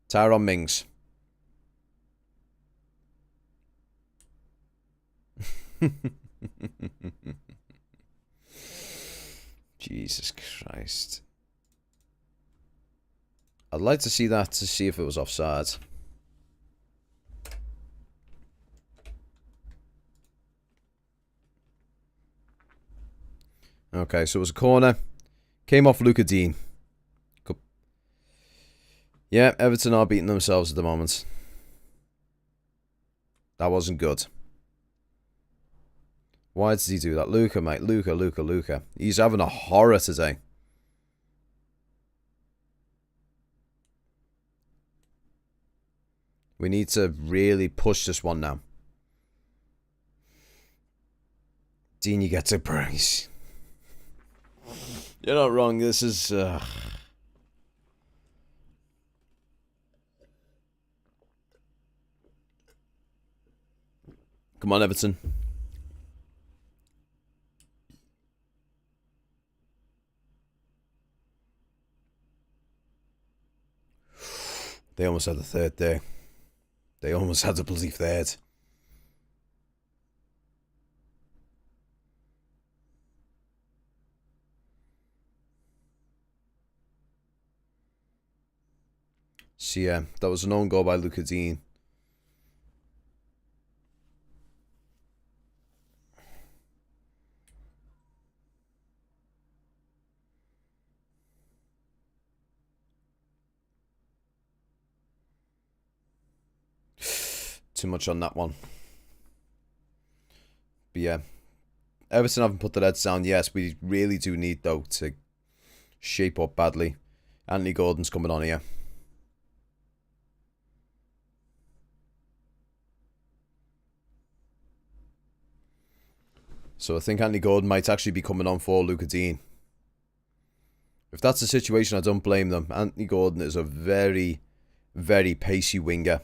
Tyrone Mings. Jesus Christ. I'd like to see that to see if it was offside. Okay, so it was a corner. Came off Luka Dean. Good. Yeah, Everton are beating themselves at the moment. That wasn't good. Why did he do that? Luka, mate. Luka. He's having a horror today. We need to really push this one now. Dean, you get a brace. You're not wrong. This is... Come on, Everton. They almost had the third there. They almost had the bloody third. So yeah, that was an own goal by Luca Dean. Too much on that one. But yeah, Everton haven't put the heads down. Yes, we really do need, though, to shape up badly. Anthony Gordon's coming on here. So I think Anthony Gordon might actually be coming on for Luca Dean. If that's the situation, I don't blame them. Anthony Gordon is a very, very pacey winger.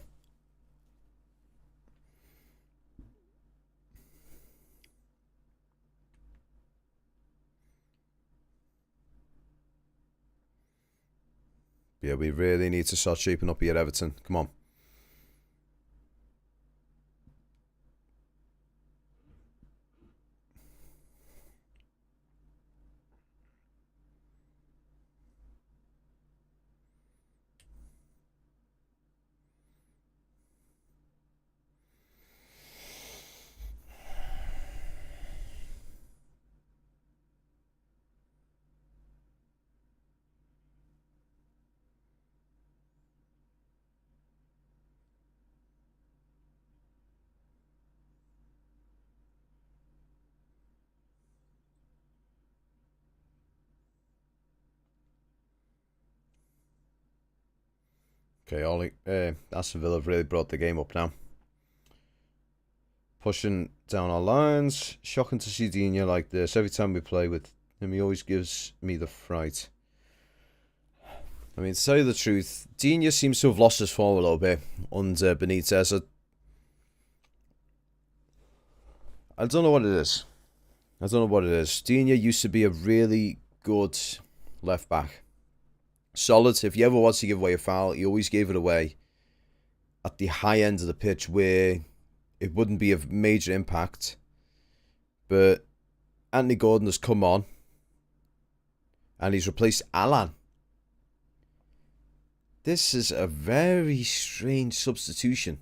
Yeah, we really need to start shaping up here at Everton. Come on. Okay, Aston Villa have really brought the game up now. Pushing down our lines. Shocking to see Digne like this. Every time we play with him, he always gives me the fright. I mean, to tell you the truth, Digne seems to have lost his form a little bit under Benitez. I don't know what it is. Digne used to be a really good left back. Solid. If you ever wanted to give away a foul, he always gave it away at the high end of the pitch where it wouldn't be of major impact. But Anthony Gordon has come on and he's replaced Alan. This is a very strange substitution.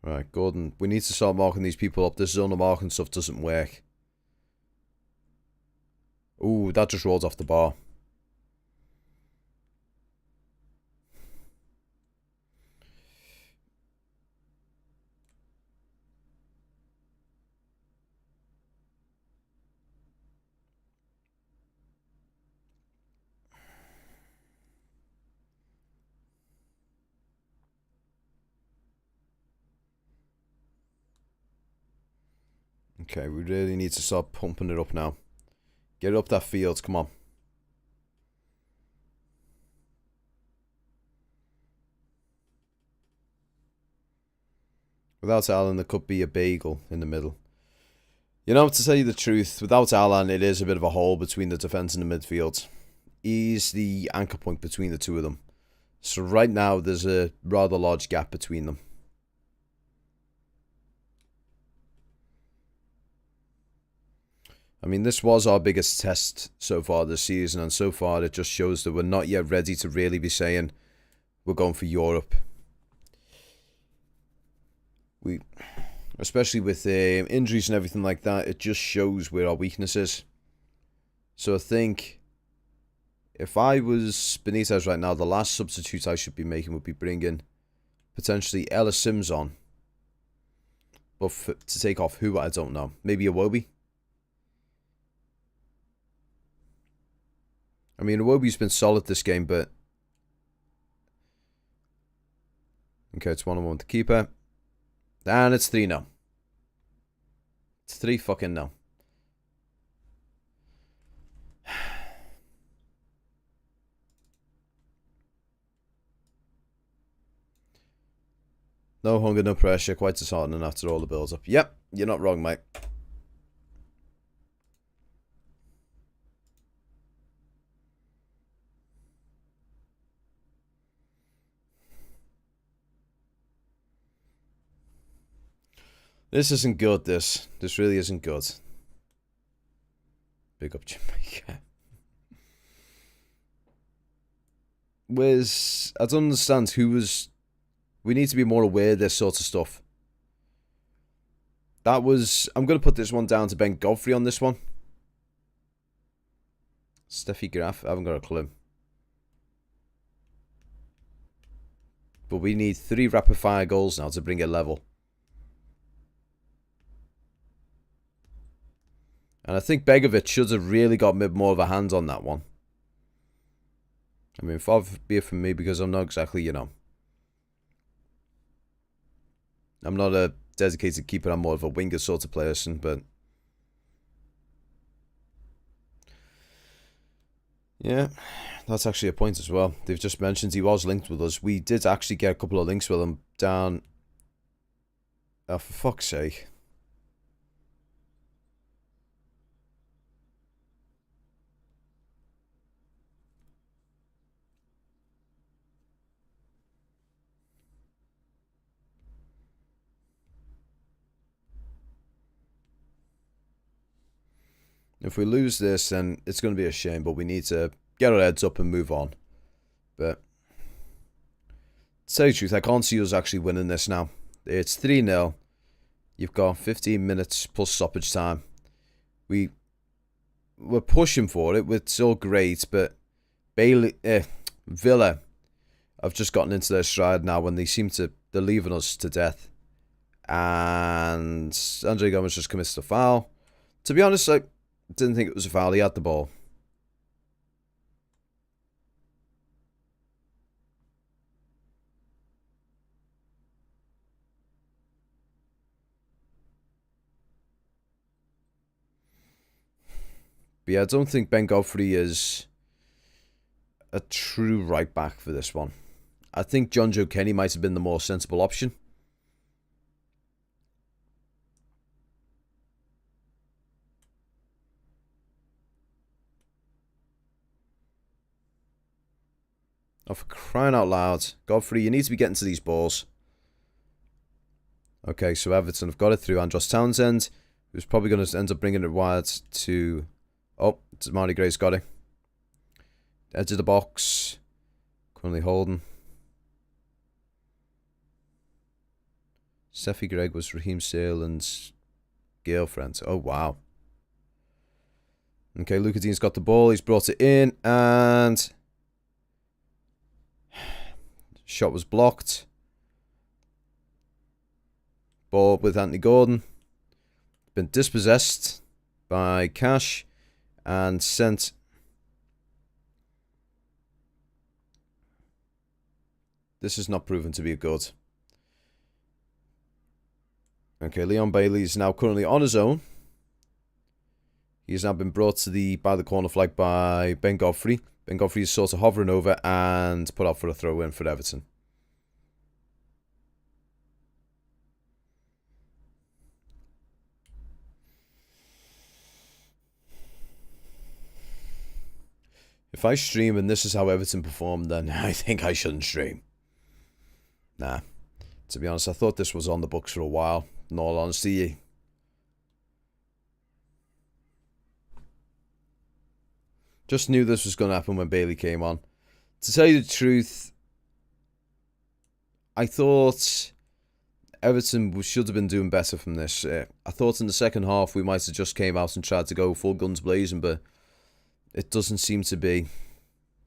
Right, Gordon, we need to start marking these people up. This zone of marking stuff doesn't work. Ooh, that just rolled off the bar. Okay, we really need to start pumping it up now. Get it up that field, come on. Without Alan, there could be a bagel in the middle. You know, to tell you the truth, without Alan, it is a bit of a hole between the defence and the midfield. He's the anchor point between the two of them. So right now, there's a rather large gap between them. I mean, this was our biggest test so far this season, and so far it just shows that we're not yet ready to really be saying we're going for Europe. Especially with injuries and everything like that, it just shows where our weakness is. So I think if I was Benitez right now, the last substitute I should be making would be bringing potentially Ellis Sims on. But to take off who, I don't know. Maybe Iwobi? I mean, Iwobi's been solid this game, but... Okay, it's 1-on-1 with the keeper. And it's 3-0. It's 3 fucking no. No hunger, no pressure. Quite disheartening after all the builds up. Yep, you're not wrong, mate. This isn't good, this. This really isn't good. Big up Jamaica. I don't understand who was... We need to be more aware of this sort of stuff. That was... I'm going to put this one down to Ben Godfrey on this one. Steffi Graf, I haven't got a clue. But we need 3 rapid fire goals now to bring it level. And I think Begovic should have really got more of a hand on that one. I mean, far be it from me, because I'm not exactly, you know... I'm not a dedicated keeper, I'm more of a winger sort of person, but... Yeah, that's actually a point as well. They've just mentioned he was linked with us. We did actually get a couple of links with him down... Oh, for fuck's sake. If we lose this, then it's going to be a shame, but we need to get our heads up and move on. But, to tell you the truth, I can't see us actually winning this now. It's 3-0. You've got 15 minutes plus stoppage time. We're pushing for it. It's all great, but Villa have just gotten into their stride now when they're leaving us to death. And Andre Gomes just commits a foul. To be honest, I didn't think it was a foul. He had the ball. But yeah, I don't think Ben Godfrey is a true right back for this one. I think John Joe Kenny might have been the more sensible option. Oh, for crying out loud. Godfrey, you need to be getting to these balls. Okay, so Everton have got it through Andros Townsend, who's probably going to end up bringing it wide to... Oh, Marty Gray's got it. Edge of the box. Currently holding. Steffi Greg was Raheem Sterling's girlfriend. Oh, wow. Okay, Luca Dean's got the ball. He's brought it in, and... Shot was blocked. Ball with Anthony Gordon. Been dispossessed by Cash and sent. This is not proven to be good. Okay, Leon Bailey is now currently on his own. He has now been brought to by the corner flag by Ben Godfrey. Ben Godfrey is sort of hovering over and put out for a throw-in for Everton. If I stream and this is how Everton performed, then I think I shouldn't stream. Nah. To be honest, I thought this was on the books for a while. In all honesty. Just knew this was going to happen when Bailey came on. To tell you the truth, I thought Everton should have been doing better from this. I thought in the second half we might have just came out and tried to go full guns blazing, but it doesn't seem to be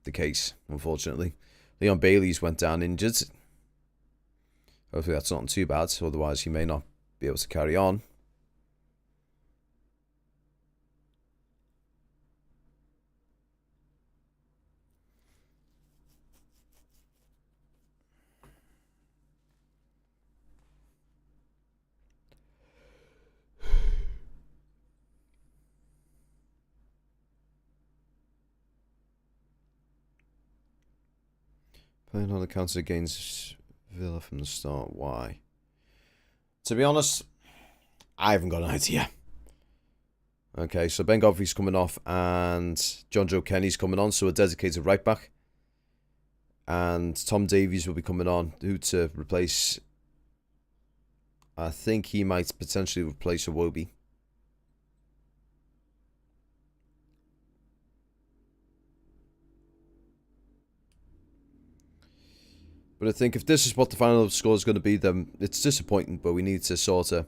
the case, unfortunately. Leon Bailey's went down injured. Hopefully that's not too bad, otherwise he may not be able to carry on. Playing on the counter against Villa from the start. Why? To be honest, I haven't got an idea. Okay, so Ben Godfrey's coming off and John Joe Kenny's coming on, so a dedicated right back. And Tom Davies will be coming on, who to replace. I think he might potentially replace Iwobi. But I think if this is what the final score is going to be, then it's disappointing, but we need to sort of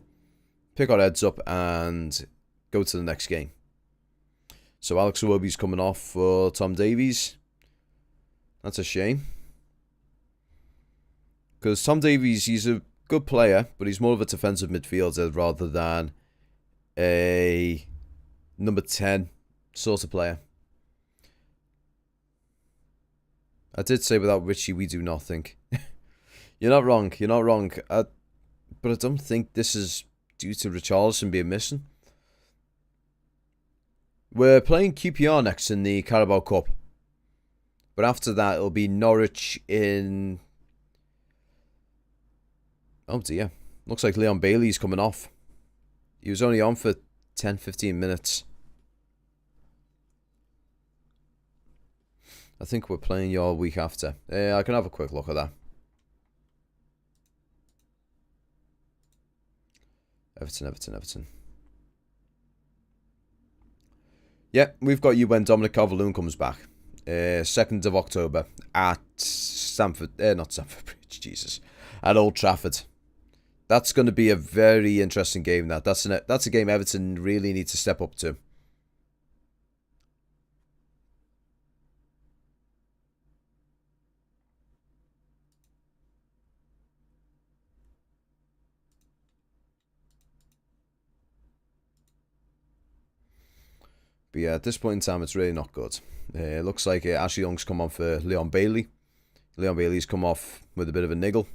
pick our heads up and go to the next game. So Alex Iwobi's coming off for Tom Davies. That's a shame. Because Tom Davies, he's a good player, but he's more of a defensive midfielder rather than a number 10 sort of player. I did say without Richie, we do nothing. You're not wrong. You're not wrong. But I don't think this is due to Richarlison being missing. We're playing QPR next in the Carabao Cup. But after that, it'll be Norwich in... Oh dear. Looks like Leon Bailey's coming off. He was only on for 10-15 minutes. I think we're playing your week after. I can have a quick look at that. Everton. Yeah, we've got you when Dominic Calvert-Lewin comes back. 2nd of October at Stamford. Not Stamford Bridge, Jesus. At Old Trafford. That's going to be a very interesting game. That's a game Everton really need to step up to. But yeah, at this point in time, it's really not good. It looks like Ashley Young's come on for Leon Bailey. Leon Bailey's come off with a bit of a niggle.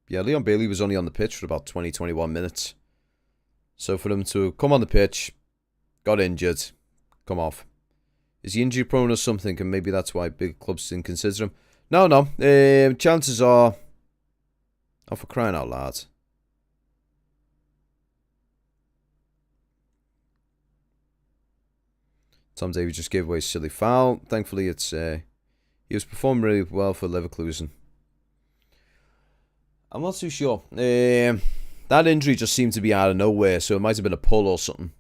Yeah, Leon Bailey was only on the pitch for about 20-21 minutes. So for him to come on the pitch, got injured, come off. Is he injury prone or something? And maybe that's why big clubs didn't consider him. No. Chances are... Oh, for crying out loud. Tom Davies just gave away a silly foul. Thankfully, it's he was performing really well for Leverkusen. I'm not too sure. That injury just seemed to be out of nowhere, so it might have been a pull or something.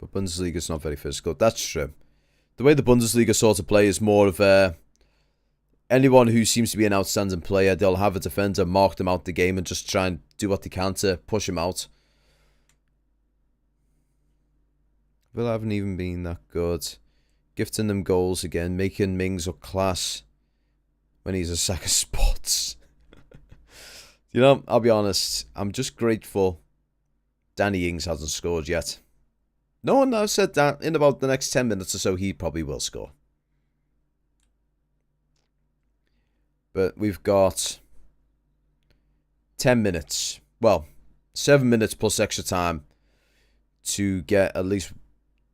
But Bundesliga's not very physical. That's true. The way the Bundesliga sort of play is more of anyone who seems to be an outstanding player, they'll have a defender mark them out the game and just try and do what they can to push him out. Villa haven't even been that good. Gifting them goals again, making Mings look class when he's a sack of spots. You know, I'll be honest, I'm just grateful Danny Ings hasn't scored yet. No one now said that in about the next 10 minutes or so he probably will score. But we've got 10 minutes. Well, 7 minutes plus extra time to get at least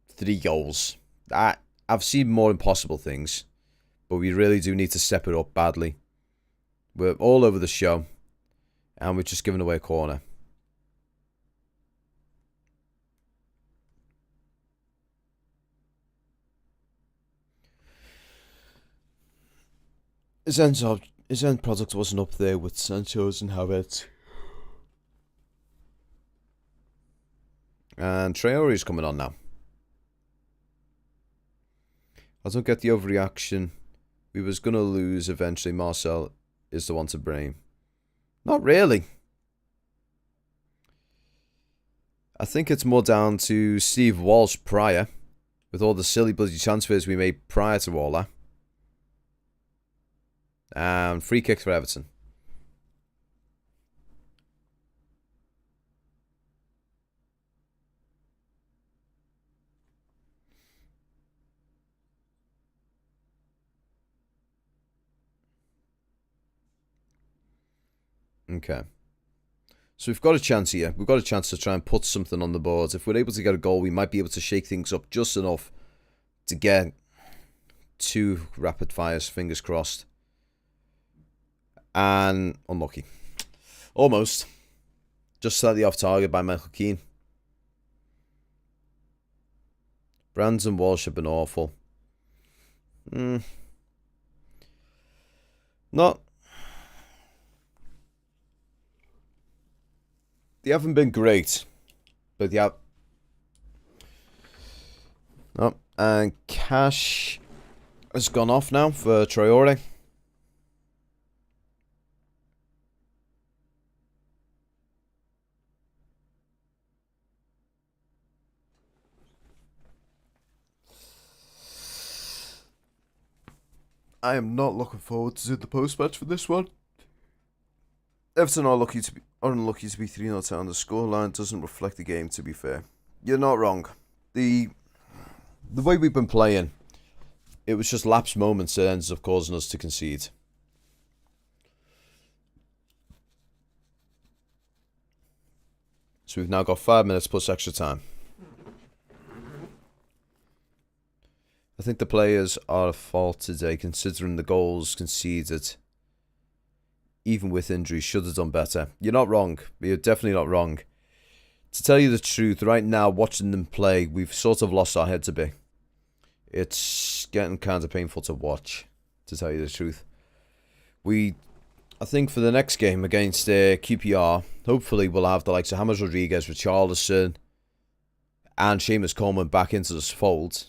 3 goals. I've seen more impossible things, but we really do need to step it up badly. We're all over the show, and we're just giving away a corner. His end product wasn't up there with Sancho's and Havertz. And Traore's coming on now. I don't get the overreaction. We was going to lose eventually. Marcel is the one to blame. Not really. I think it's more down to Steve Walsh prior. With all the silly bloody transfers we made prior to all that. And free kick for Everton. Okay. So we've got a chance here. We've got a chance to try and put something on the board. If we're able to get a goal, we might be able to shake things up just enough to get 2 rapid fires, fingers crossed. And unlucky. Almost. Just slightly off target by Michael Keane. Brandon Walsh have been awful. Not. They haven't been great. But yeah. Oh, and Cash has gone off now for Traore. I am not looking forward to the post-match for this one. Everton are unlucky to be 3-0 down. The scoreline doesn't reflect the game, to be fair. You're not wrong. The way we've been playing, it was just lapse moments that ends up causing us to concede. So we've now got 5 minutes plus extra time. I think the players are at fault today, considering the goals conceded, even with injury, should have done better. You're not wrong. You're definitely not wrong. To tell you the truth, right now, watching them play, we've sort of lost our heads a bit. It's getting kind of painful to watch, to tell you the truth. I think for the next game against QPR, hopefully we'll have the likes of James Rodriguez, Richarlison, and Seamus Coleman back into this fold.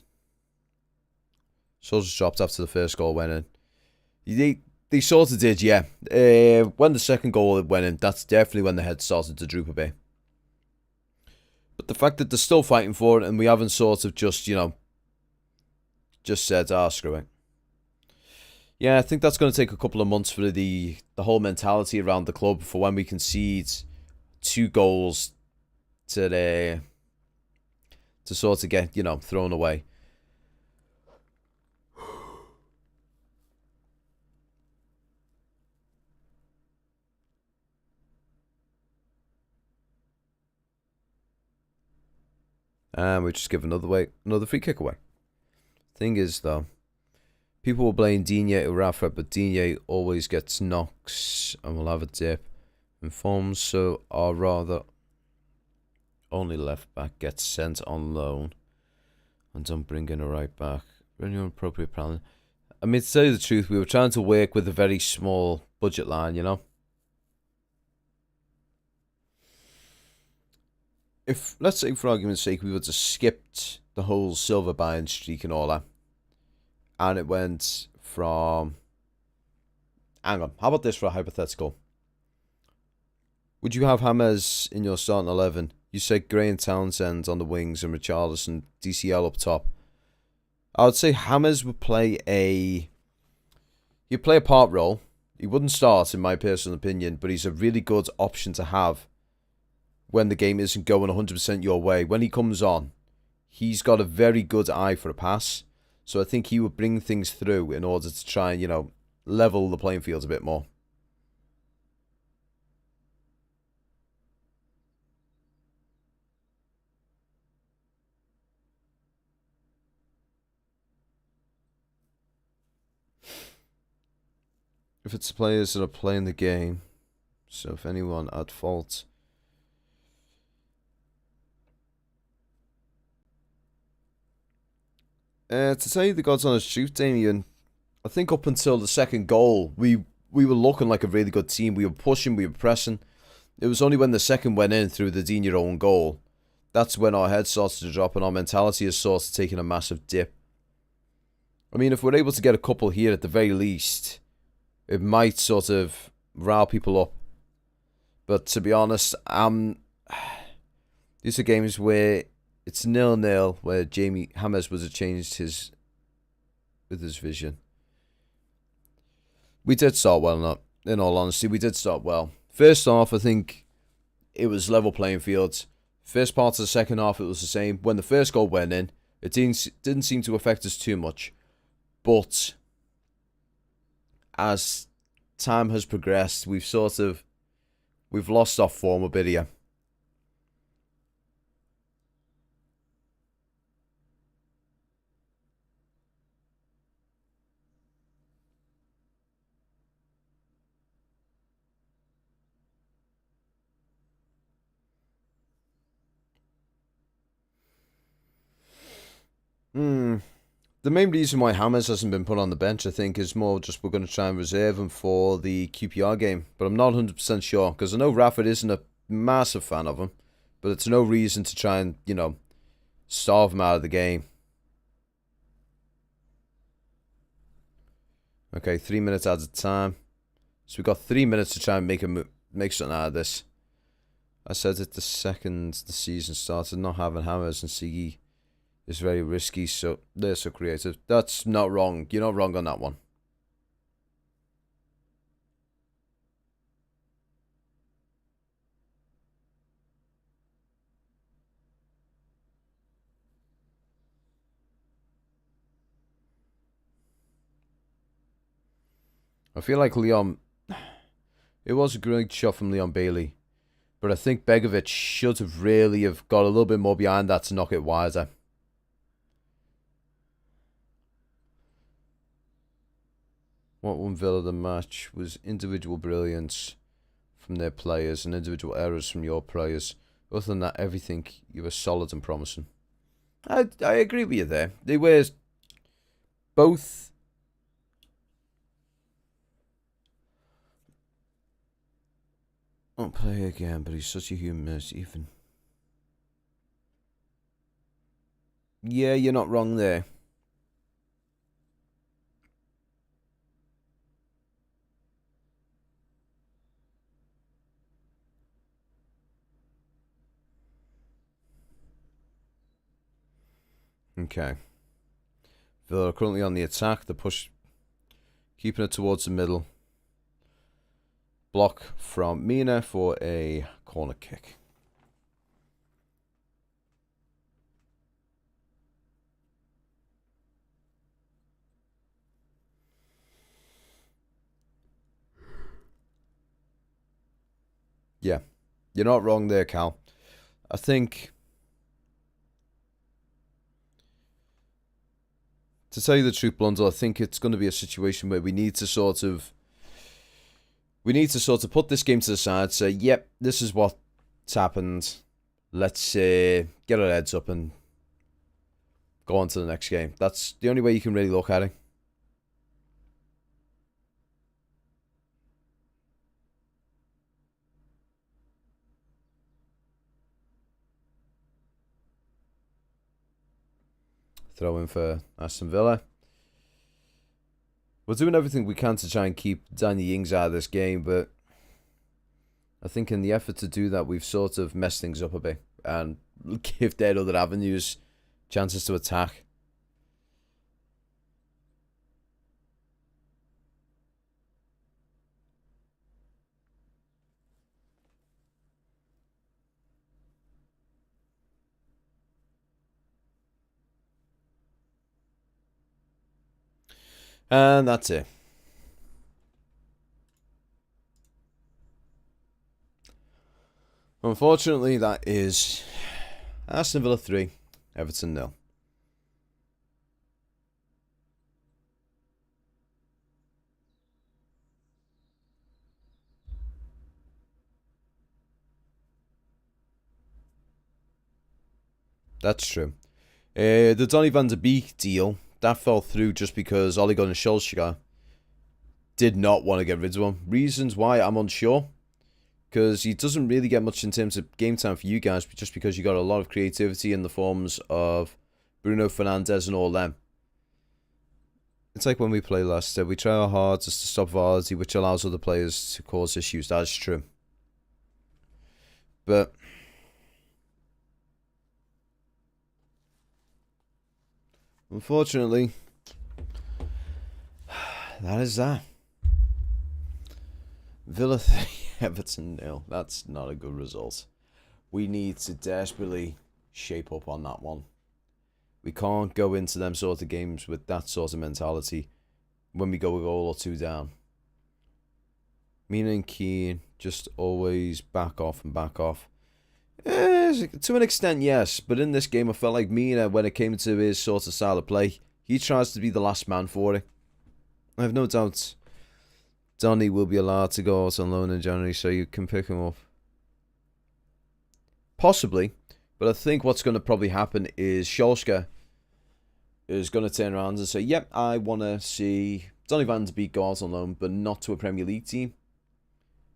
Sort of dropped after the first goal went in. They sort of did, yeah. When the second goal went in, that's definitely when the head started to droop a bit. But the fact that they're still fighting for it and we haven't sort of just, just said, screw it. Yeah, I think that's going to take a couple of months for the whole mentality around the club for when we concede 2 goals to sort of get, thrown away. And we just give another free kick away. Thing is, though, people will blame Digne or Rafa, but Digne always gets knocks and will have a dip. And forms so are rather only left back gets sent on loan and don't bring in a right back. Really inappropriate planning. I mean, to tell you the truth, we were trying to work with a very small budget line, If, let's say for argument's sake, we would have skipped the whole silver buying streak and all that, and it went from... Hang on, how about this for a hypothetical? Would you have James in your starting 11? You said Gray and Townsend on the wings and Richarlison, DCL up top. I would say James would play he'd play a part role. He wouldn't start, in my personal opinion, but he's a really good option to have when the game isn't going 100% your way. When he comes on, he's got a very good eye for a pass. So I think he would bring things through in order to try and, level the playing field a bit more. If it's players that are playing the game, so if anyone at fault... to tell you the God's honest truth, Damien, I think up until the second goal, we were looking like a really good team. We were pushing, we were pressing. It was only when the second went in through the Digne own goal, that's when our head started to drop and our mentality has sort of taken a massive dip. I mean, if we're able to get a couple here at the very least, it might sort of rile people up. But to be honest, these are games where it's 0-0, where James would have changed with his vision. We did start well, in all honesty. We did start well. First half, I think it was level playing fields. First part of the second half, it was the same. When the first goal went in, it didn't seem to affect us too much. But as time has progressed, we've sort of We've lost our form a bit here. The main reason why Hammers hasn't been put on the bench, I think, is more just we're going to try and reserve him for the QPR game. But I'm not 100% sure, because I know Rafford isn't a massive fan of him. But it's no reason to try and, starve him out of the game. Okay, 3 minutes added time. So we've got 3 minutes to try and make something out of this. I said it the second the season started, not having Hammers and Siggy is very risky, so they're so creative. That's not wrong. You're not wrong on that one. I feel like Leon... It was a great shot from Leon Bailey, but I think Begovic should have really have got a little bit more behind that to knock it wider. What won Villa the match was individual brilliance from their players and individual errors from your players. Other than that, everything, you were solid and promising. I agree with you there. They were both... Won't play again, but he's such a human, even. Yeah, you're not wrong there. Okay. Villa are currently on the attack. The push, keeping it towards the middle. Block from Mina for a corner kick. Yeah, you're not wrong there, Cal. I think, to tell you the truth, Blundell, I think it's going to be a situation where we need to sort of put this game to the side, say, yep, this is what's happened. Let's get our heads up and go on to the next game. That's the only way you can really look at it. Throw in for Aston Villa. We're doing everything we can to try and keep Danny Ings out of this game, but I think in the effort to do that, we've sort of messed things up a bit and give their other avenues chances to attack. And that's it. Unfortunately, that is Aston Villa 3, Everton 0. That's true. The Donny van der Beek deal, that fell through just because Ole Gunnar Solskjaer did not want to get rid of him. Reasons why, I'm unsure. Because he doesn't really get much in terms of game time for you guys, just because you got a lot of creativity in the forms of Bruno Fernandes and all them. It's like when we play Leicester, we try our hardest to stop Vardy, which allows other players to cause issues. That is true. But unfortunately, that is that. Villa 3, Everton 0. That's not a good result. We need to desperately shape up on that one. We can't go into them sort of games with that sort of mentality when we go a goal or two down. Mina and Keane just always back off and back off. To an extent, yes. But in this game, I felt like Mina, when it came to his sort of style of play, he tries to be the last man for it. I have no doubt Donny will be allowed to go out on loan in January, so you can pick him up. Possibly. But I think what's going to probably happen is Solskjaer is going to turn around and say, yep, I want to see Donny van de Beek go out on loan, but not to a Premier League team.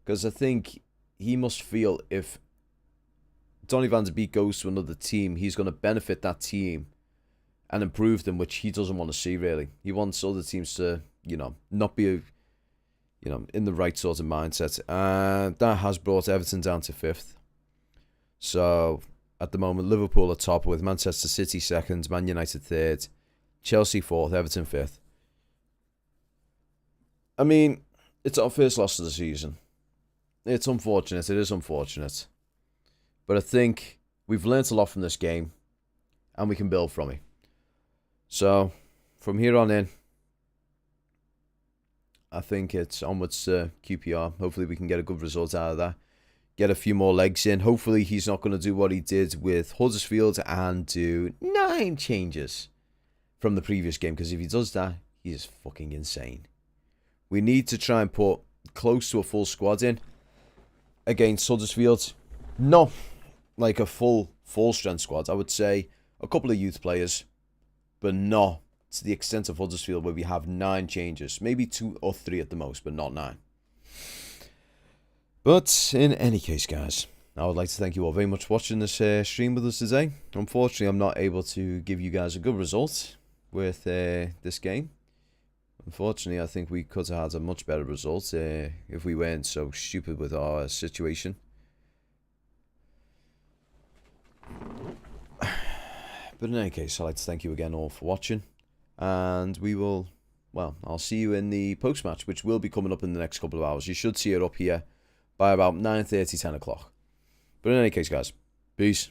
Because I think he must feel if Donny van de Beek goes to another team, he's going to benefit that team and improve them, which he doesn't want to see, really. He wants other teams to, not be, in the right sort of mindset. And that has brought Everton down to 5th. So, at the moment, Liverpool are top with Manchester City 2nd, Man United 3rd, Chelsea 4th, Everton 5th. I mean, it's our first loss of the season. It's unfortunate. It is unfortunate. But I think we've learnt a lot from this game, and we can build from it. So, from here on in, I think it's onwards to QPR. Hopefully we can get a good result out of that. Get a few more legs in. Hopefully he's not going to do what he did with Huddersfield and do 9 changes from the previous game. Because if he does that, he's fucking insane. We need to try and put close to a full squad in against Huddersfield. Not like a full strength squad. I would say a couple of youth players, but not to the extent of Huddersfield where we have 9 changes. Maybe 2 or 3 at the most, but not 9. But in any case, guys, I would like to thank you all very much for watching this stream with us today. Unfortunately, I'm not able to give you guys a good result with this game. Unfortunately, I think we could have had a much better result if we weren't so stupid with our situation. But in any case, I'd like to thank you again all for watching. And we will, well, I'll see you in the post-match, which will be coming up in the next couple of hours. You should see it up here by about 9:30, 10 o'clock. But in any case, guys, peace.